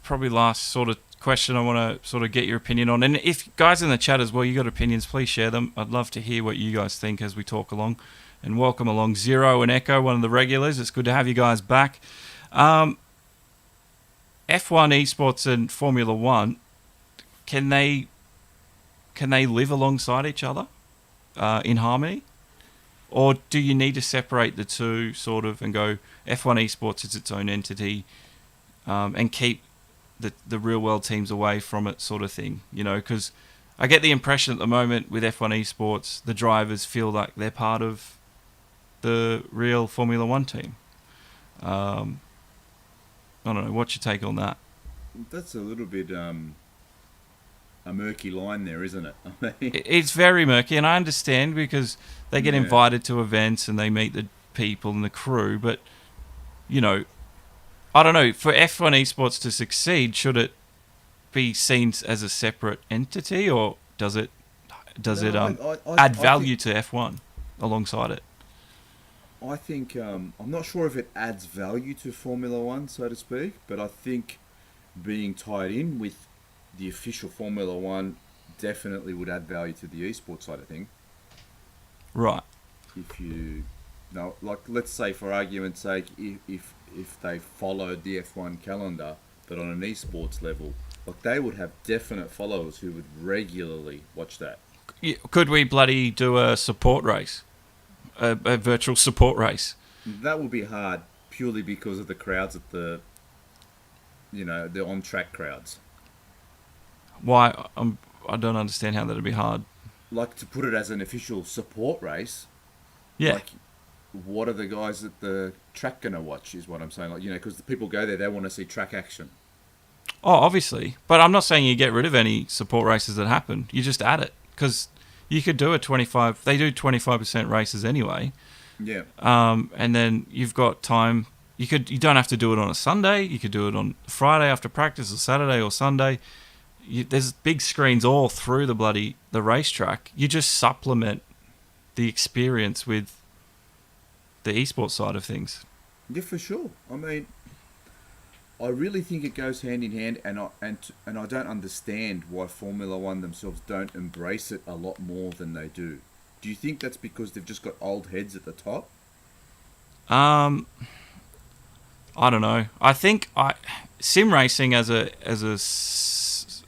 probably last sort of question I want to sort of get your opinion on, and if guys in the chat as well, you got opinions, please share them. I'd love to hear what you guys think as we talk along. And welcome along Zero and Echo, one of the regulars. It's good to have you guys back. F1 esports and Formula One, can they live alongside each other in harmony? Or do you need to separate the two sort of and go F1 esports is its own entity and keep the real world teams away from it sort of thing? Because I get the impression at the moment with F1 esports, the drivers feel like they're part of the real Formula One team. I don't know. What's your take on that? That's a little bit a murky line there, isn't it? I mean, It's very murky, and I understand because they get yeah. invited to events and they meet the people and the crew. But you know, I don't know. For F1 esports to succeed, should it be seen as a separate entity, or does it No, add I think value to F1 alongside it? I'm not sure if it adds value to Formula One, so to speak, but I think being tied in with the official Formula One definitely would add value to the esports side of things. Right. If you no, like let's say for argument's sake, if they followed the F1 calendar, but on an esports level, like they would have definite followers who would regularly watch that. Could we bloody do a support race, a virtual support race? That would be hard purely because of the crowds at the on track crowds. Why? I don't understand how that'd be hard. Like to put it as an official support race. Yeah. Like, what are the guys at the track gonna watch? Is what I'm saying. Like, because the people go there, they want to see track action. Oh, obviously. But I'm not saying you get rid of any support races that happen. You just add it. Because you could do a 25... They do 25% races anyway. Yeah. And then you've got time... You don't have to do it on a Sunday. You could do it on Friday after practice or Saturday or Sunday. There's big screens all through the racetrack. You just supplement the experience with the esports side of things. Yeah, for sure. I mean, I really think it goes hand in hand, and I don't understand why Formula One themselves don't embrace it a lot more than they do. Do you think that's because they've just got old heads at the top? I don't know. I think sim racing as a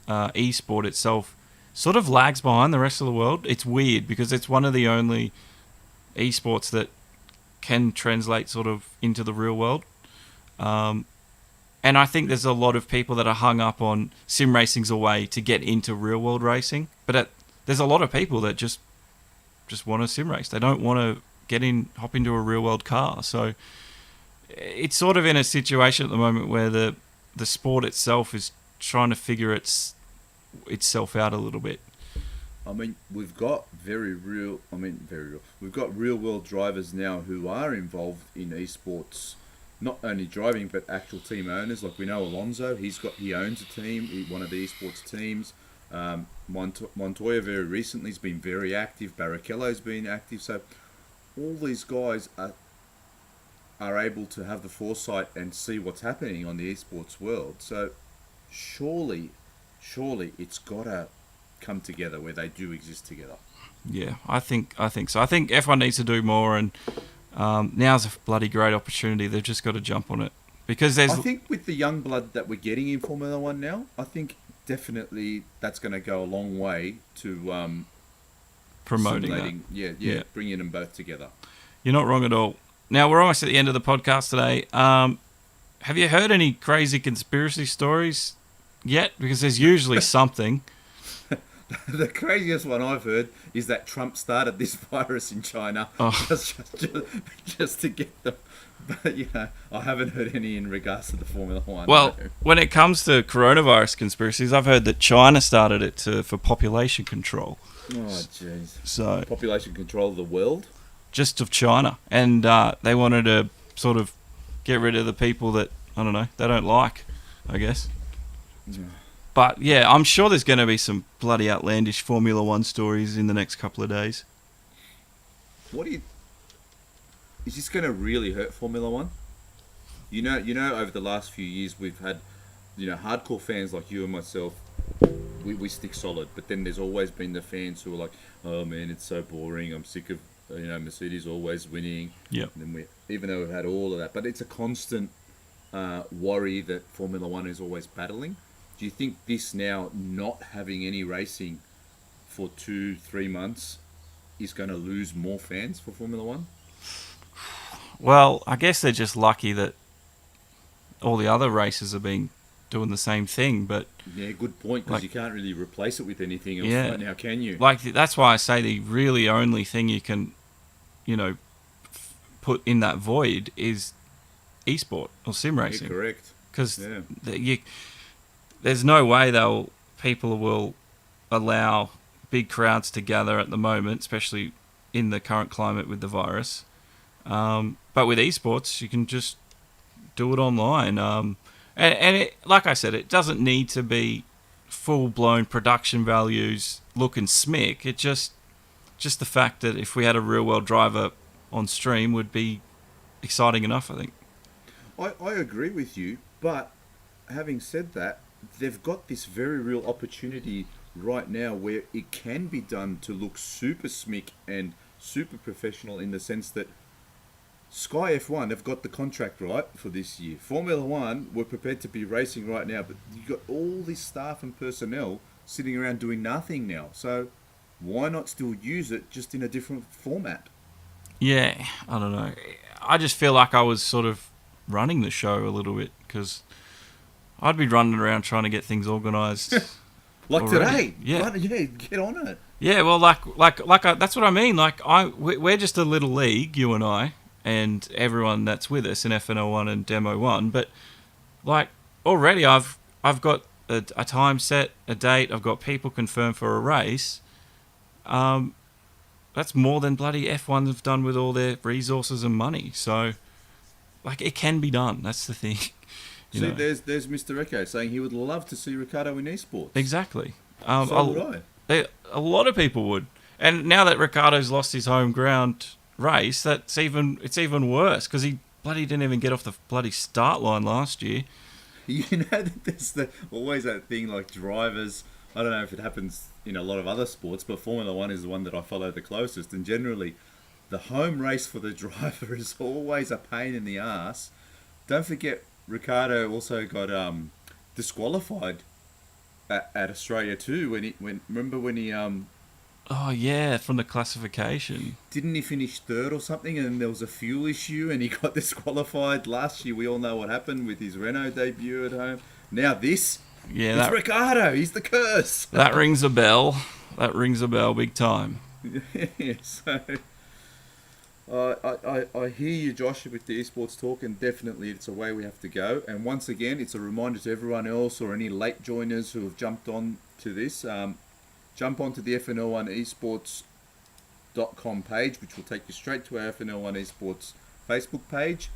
esport itself sort of lags behind the rest of the world. It's weird because it's one of the only esports that can translate sort of into the real world. And I think there's a lot of people that are hung up on sim racing's a way to get into real world racing. But there's a lot of people that just want to sim race. They don't want to hop into a real world car. So it's sort of in a situation at the moment where the sport itself is trying to figure itself out a little bit. I mean, we've got very real. We've got real world drivers now who are involved in esports, not only driving but actual team owners. Like we know Alonso, he owns a team, one of the esports teams. Montoya very recently has been very active. Barrichello's been active. So all these guys are able to have the foresight and see what's happening on the esports world. So surely it's got to come together where they do exist together. Yeah, I think so. I think F1 needs to do more, and now's a bloody great opportunity. They've just got to jump on it because I think with the young blood that we're getting in Formula One now, I think definitely that's going to go a long way to promoting that. Yeah, bringing them both together. You're not wrong at all. Now we're almost at the end of the podcast today. Have you heard any crazy conspiracy stories yet? Because there's usually something. The craziest one I've heard is that Trump started this virus in China just to get them. But, I haven't heard any in regards to the Formula One. Well, no. When it comes to coronavirus conspiracies, I've heard that China started it for population control. Oh, jeez. So population control of the world? Just of China. And they wanted to sort of get rid of the people that, I don't know, they don't like, I guess. Yeah. But, yeah, I'm sure there's going to be some bloody outlandish Formula One stories in the next couple of days. Is this going to really hurt Formula One? You know, over the last few years we've had, hardcore fans like you and myself. We stick solid, but then there's always been the fans who are like, "Oh man, it's so boring. I'm sick of Mercedes always winning." Yeah. And even though we've had all of that, but it's a constant worry that Formula One is always battling. Do you think this now not having any racing for 2-3 months is going to lose more fans for Formula One? Well, I guess they're just lucky that all the other races have been doing the same thing, but... Yeah, good point, because you can't really replace it with anything else right now, can you? That's why I say the really only thing you can, put in that void is eSport or sim Yeah, racing. correct. Because Yeah. there's no way people will allow big crowds to gather at the moment, especially in the current climate with the virus. But with esports, you can just do it online. And it, like I said, it doesn't need to be full-blown production values look and smick. It just the fact that if we had a real-world driver on stream would be exciting enough, I think. I agree with you, but having said that, they've got this very real opportunity right now where it can be done to look super smick and super professional in the sense that Sky F1 have got the contract right for this year. Formula One, we're prepared to be racing right now, but you've got all this staff and personnel sitting around doing nothing now. So why not still use it just in a different format? Yeah, I don't know. I just feel like I was sort of running the show a little bit because I'd be running around trying to get things organised. Like already. today. Yeah. Yeah, get on it. Yeah, well, that's what I mean. We're just a little league, you and I, and everyone that's with us in FNL1 and Demo 1. But like already, I've got a time set, a date. I've got people confirmed for a race. That's more than bloody F1 have done with all their resources and money. So, like, it can be done. That's the thing. See, there's Mr. Echo saying he would love to see Ricardo in esports. Exactly. So would I. A lot of people would. And now that Ricardo's lost his home ground race, it's even worse because he bloody didn't even get off the bloody start line last year. You know that there's always that thing like drivers. I don't know if it happens in a lot of other sports, but Formula One is the one that I follow the closest. And generally, the home race for the driver is always a pain in the ass. Don't forget, Ricardo also got disqualified at Australia too. Remember when he Oh yeah, from the classification. didn't he finish third or something, and there was a fuel issue, and he got disqualified last year. We all know what happened with his Renault debut at home. Now this, Yeah, it's Ricardo. He's the curse. that rings a bell. That rings a bell big time. Yeah, so I hear you, Josh, with the esports talk, and definitely it's a way we have to go. And once again, it's a reminder to everyone else or any late joiners who have jumped on to this. Jump onto the FNL1esports.com page, which will take you straight to our FNL1 Esports Facebook page.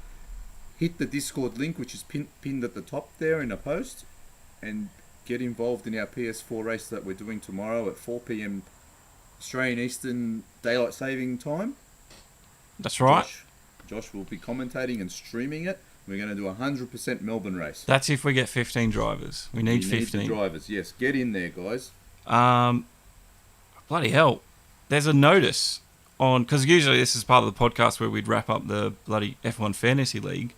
Hit the Discord link, which is pinned at the top there in a post, and get involved in our PS4 race that we're doing tomorrow at 4 p.m. Australian Eastern Daylight Saving Time. That's right. Josh will be commentating and streaming it. We're going to do a 100% Melbourne race. That's if we get 15 drivers. We need 15. Need the drivers, yes. Get in there, guys. Bloody hell. There's a notice on, because usually this is part of the podcast where we'd wrap up the bloody F1 Fantasy League.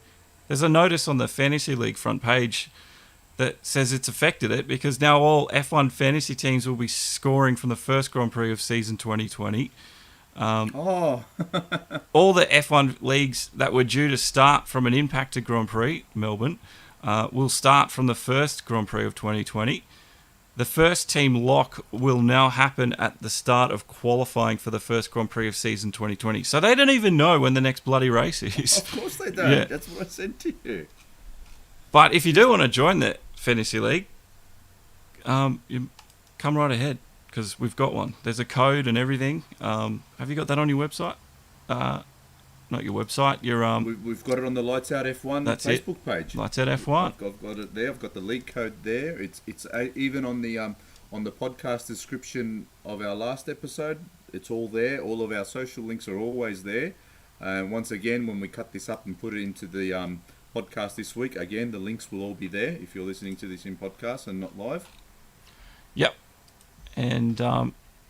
There's a notice on the Fantasy League front page that says it's affected it because now all F1 fantasy teams will be scoring from the first Grand Prix of season 2020. All the F1 leagues that were due to start from an impacted Grand Prix, Melbourne, will start from the first Grand Prix of 2020. The first team lock will now happen at the start of qualifying for the first Grand Prix of season 2020. So they don't even know when the next bloody race is. Of course they don't. Yeah. That's what I said to you. But if you do want to join the Fantasy League, you come right ahead because we've got one. There's a code and everything. Have you got that on your website? Not your website. Your We've got it on the Lights Out F1 Facebook page. Lights Out F1. I've got it there. I've got the league code there. It's even on the podcast description of our last episode. It's all there. All of our social links are always there. And once again, when we cut this up and put it into the podcast this week, again the links will all be there if you're listening to this in podcast and not live. Yep. And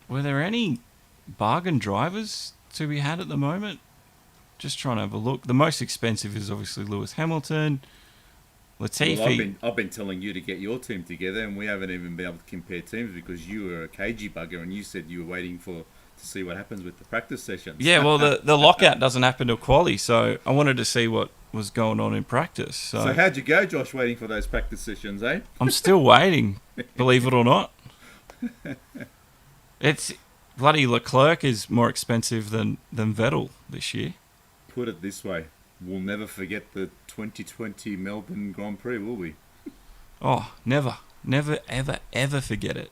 were there any bargain drivers to be had at the moment? Just trying to have a look. The most expensive is obviously Lewis Hamilton. Latifi. Well, I've been telling you to get your team together, and we haven't even been able to compare teams because you were a cagey bugger, and you said you were waiting to see what happens with the practice sessions. Yeah, well, the lockout doesn't happen till quali, so I wanted to see what was going on in practice. So how'd you go, Josh, waiting for those practice sessions, eh? I'm still waiting, believe it or not. It's bloody Leclerc is more expensive than Vettel this year. Put it this way. We'll never forget the 2020 Melbourne Grand Prix, will we? Oh, never. Never, ever, ever forget it.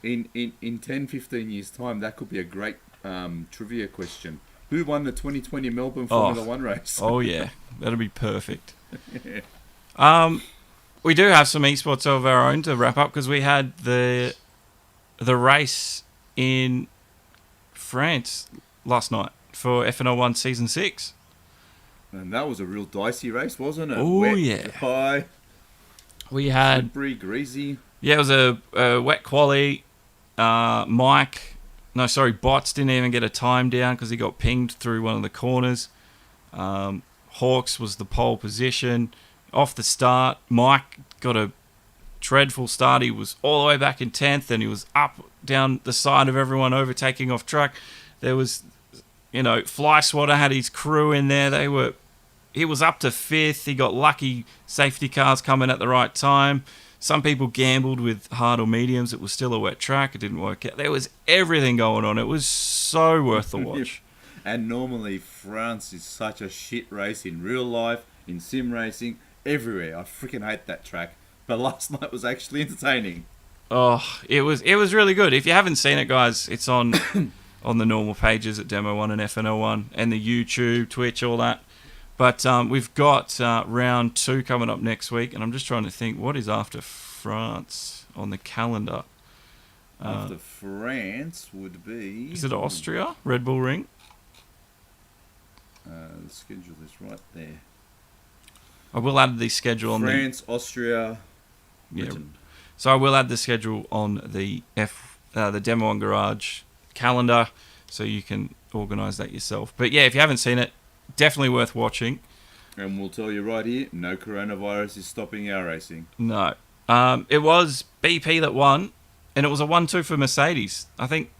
In 10, 15 years' time, that could be a great trivia question. Who won the 2020 Melbourne Formula One race? Oh, yeah. That'll be perfect. We do have some esports of our own to wrap up because we had the race in France last night for FNL1 Season 6. And that was a real dicey race, wasn't it? Oh, Wet, yeah. High, We had... slippery, greasy. Yeah, it was a wet quali. Bots didn't even get a time down because he got pinged through one of the corners. Hawks was the pole position. Off the start, Mike got a dreadful start. He was all the way back in 10th and he was up down the side of everyone overtaking off track. There was, Fly Swatter had his crew in there. He was up to 5th. He got lucky safety cars coming at the right time. Some people gambled with hard or mediums. It was still a wet track. It didn't work out. There was everything going on. It was so worth the watch. And normally France is such a shit race in real life, in sim racing, everywhere. I freaking hate that track. But last night was actually entertaining. Oh, it was really good. If you haven't seen it, guys, it's on on the normal pages at Demo 1 and FNL1 and the YouTube, Twitch, all that. But we've got round 2 coming up next week, and I'm just trying to think what is after France on the calendar. After France would be... Is it Austria? Red Bull Ring? The schedule is right there. I will add the schedule on France, Austria, Britain. Yeah. So I will add the schedule on the Demo 1 Garage calendar, so you can organise that yourself. But yeah, if you haven't seen it, definitely worth watching. And we'll tell you right here, no coronavirus is stopping our racing. No. It was BP that won, and it was a 1-2 for Mercedes. I think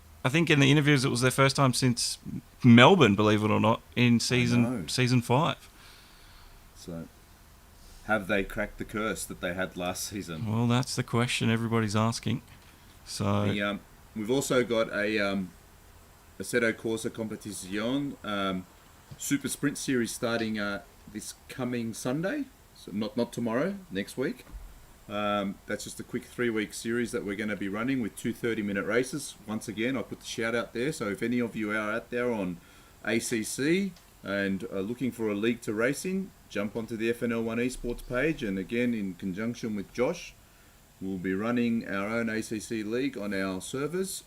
in the interviews it was their first time since Melbourne, believe it or not, in season 5. So, have they cracked the curse that they had last season? Well, that's the question everybody's asking. So we've also got a Assetto Corsa Competizione Super Sprint Series starting this coming Sunday. So not tomorrow, next week. That's just a quick 3-week series that we're going to be running with 2 30-minute races. Once again, I put the shout out there. So if any of you are out there on ACC and are looking for a league to race in, jump onto the FNL1 eSports page. And again, in conjunction with Josh, we'll be running our own ACC league on our servers.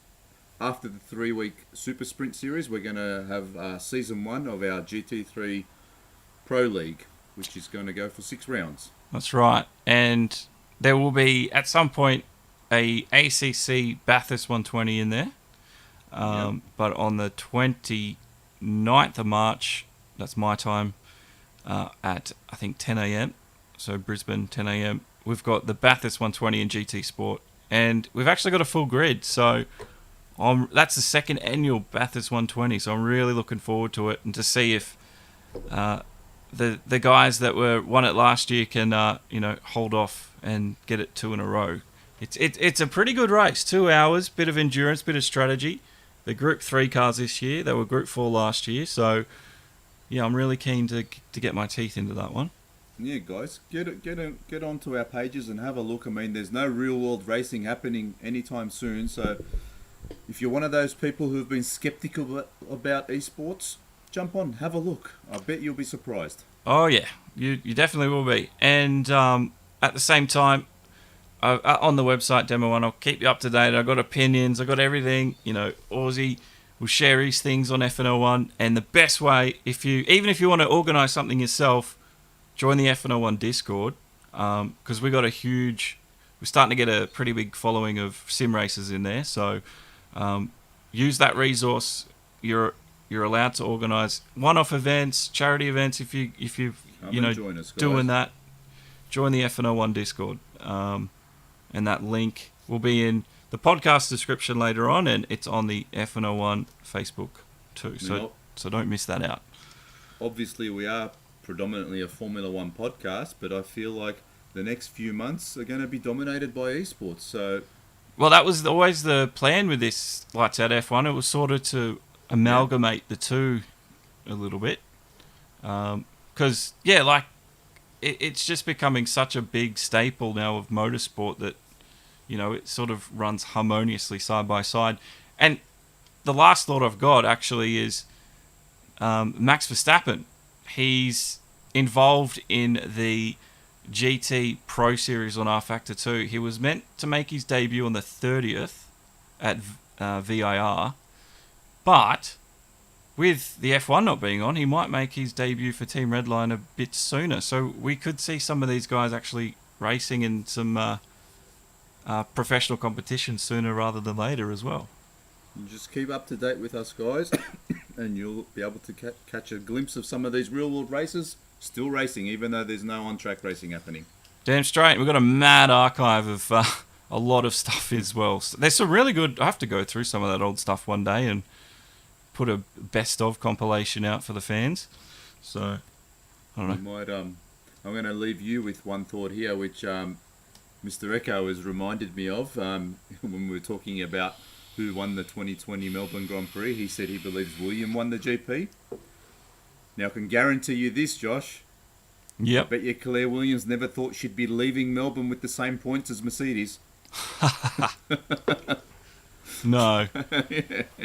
After the 3-week Super Sprint Series, we're going to have Season 1 of our GT3 Pro League, which is going to go for 6 rounds. That's right. And there will be, at some point, a ACC Bathurst 120 in there. But on the 29th of March, that's my time, at, I think, 10 a.m. So Brisbane, 10 a.m. We've got the Bathurst 120 in GT Sport. And we've actually got a full grid, so... that's the second annual Bathurst 120, so I'm really looking forward to it and to see if the guys that won it last year can hold off and get it 2 in a row. It's a pretty good race, 2 hours, bit of endurance, bit of strategy. The Group 3 cars this year, they were Group 4 last year, so yeah, I'm really keen to get my teeth into that one. Yeah, guys, get onto our pages and have a look. I mean, there's no real world racing happening anytime soon, so if you're one of those people who've been skeptical about esports, jump on, have a look. I bet you'll be surprised. Oh yeah, you definitely will be. And at the same time, on the website Demo 1, I'll keep you up to date. I've got opinions, I've got everything. Orzy will share his things on FNL1. And the best way, even if you want to organise something yourself, join the FNL1 Discord, because we're starting to get a pretty big following of sim racers in there. So use that resource. You're allowed to organise one-off events, charity events. If you join us, guys. Doing that, join the FNL1 Discord, and that link will be in the podcast description later on, and it's on the FNL1 Facebook too. So don't miss that out. Obviously, we are predominantly a Formula One podcast, but I feel like the next few months are going to be dominated by esports. So, well, that was always the plan with this Lights Out F1. It was sort of to amalgamate the two a little bit. Because, yeah, like, it's just becoming such a big staple now of motorsport that, you know, it sort of runs harmoniously side by side. And the last thought I've got, actually, is Max Verstappen. He's involved in the GT Pro Series on R Factor 2. He was meant to make his debut on the 30th at VIR, but with the F1 not being on, he might make his debut for Team Redline a bit sooner. So we could see some of these guys actually racing in some professional competition sooner rather than later as well. You just keep up to date with us, guys, and you'll be able to catch a glimpse of some of these real-world races still racing, even though there's no on-track racing happening. Damn straight. We've got a mad archive of a lot of stuff as well. So there's some really good... I have to go through some of that old stuff one day and put a best-of compilation out for the fans. So, I don't know. I'm going to leave you with one thought here, which Mr. Echo has reminded me of when we were talking about who won the 2020 Melbourne Grand Prix. He said he believes William won the GP. Now, I can guarantee you this, Josh. Yep. I bet you Claire Williams never thought she'd be leaving Melbourne with the same points as Mercedes. No.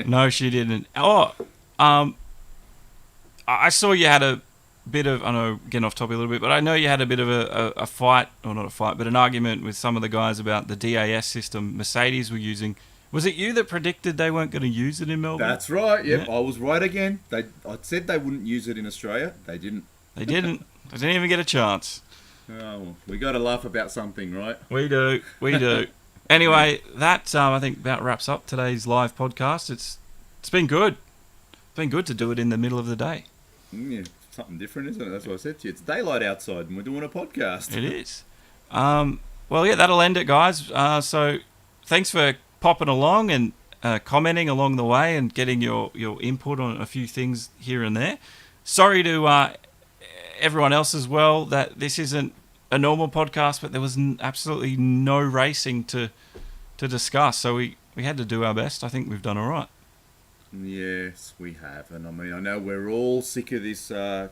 No, she didn't. Oh, I saw you had a bit of... I know, getting off topic a little bit, but I know you had a bit of a fight, or not a fight, but an argument with some of the guys about the DAS system Mercedes were using. Was it you that predicted they weren't going to use it in Melbourne? That's right. Yep, Yeah. I was right again. I said they wouldn't use it in Australia. They didn't. They didn't. They didn't even get a chance. Oh, well, we got to laugh about something, right? We do. We do. Anyway, that I think about wraps up today's live podcast. It's been good. It's been good to do it in the middle of the day. Yeah, something different, isn't it? That's what I said to you. It's daylight outside and we're doing a podcast. It is. Well, yeah, that'll end it, guys. So thanks for popping along and commenting along the way and getting your input on a few things here and there. Sorry to everyone else as well that this isn't a normal podcast, but there was absolutely no racing to discuss. So we had to do our best. I think we've done all right. Yes, we have. And I mean, I know we're all sick of this coronavirus,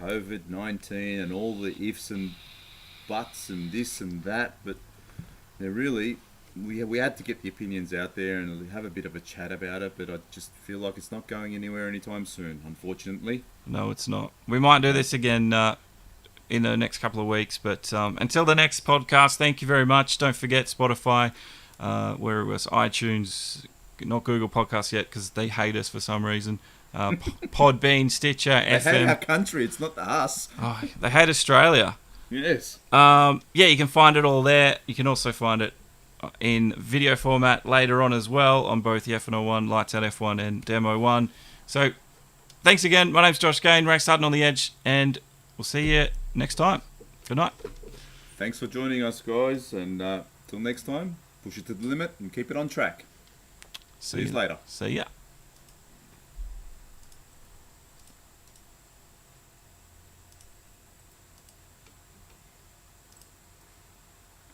COVID-19 and all the ifs and buts and this and that, but they're really... We had to get the opinions out there and have a bit of a chat about it, but I just feel like it's not going anywhere anytime soon, unfortunately. No, it's not. We might do this again in the next couple of weeks, but until the next podcast, thank you very much. Don't forget Spotify, where it was iTunes, not Google Podcasts yet because they hate us for some reason. Podbean, Stitcher, They FM. hate our country, it's not us. Oh, they hate Australia. Yes. Yeah, you can find it all there. You can also find it in video format later on as well on both the F101, Lights Out F1 and Demo 1. So thanks again. My name's Josh Gain, Race Starting on the Edge, and we'll see you next time. Good night. Thanks for joining us, guys, and till next time, push it to the limit and keep it on track. See you later. See ya.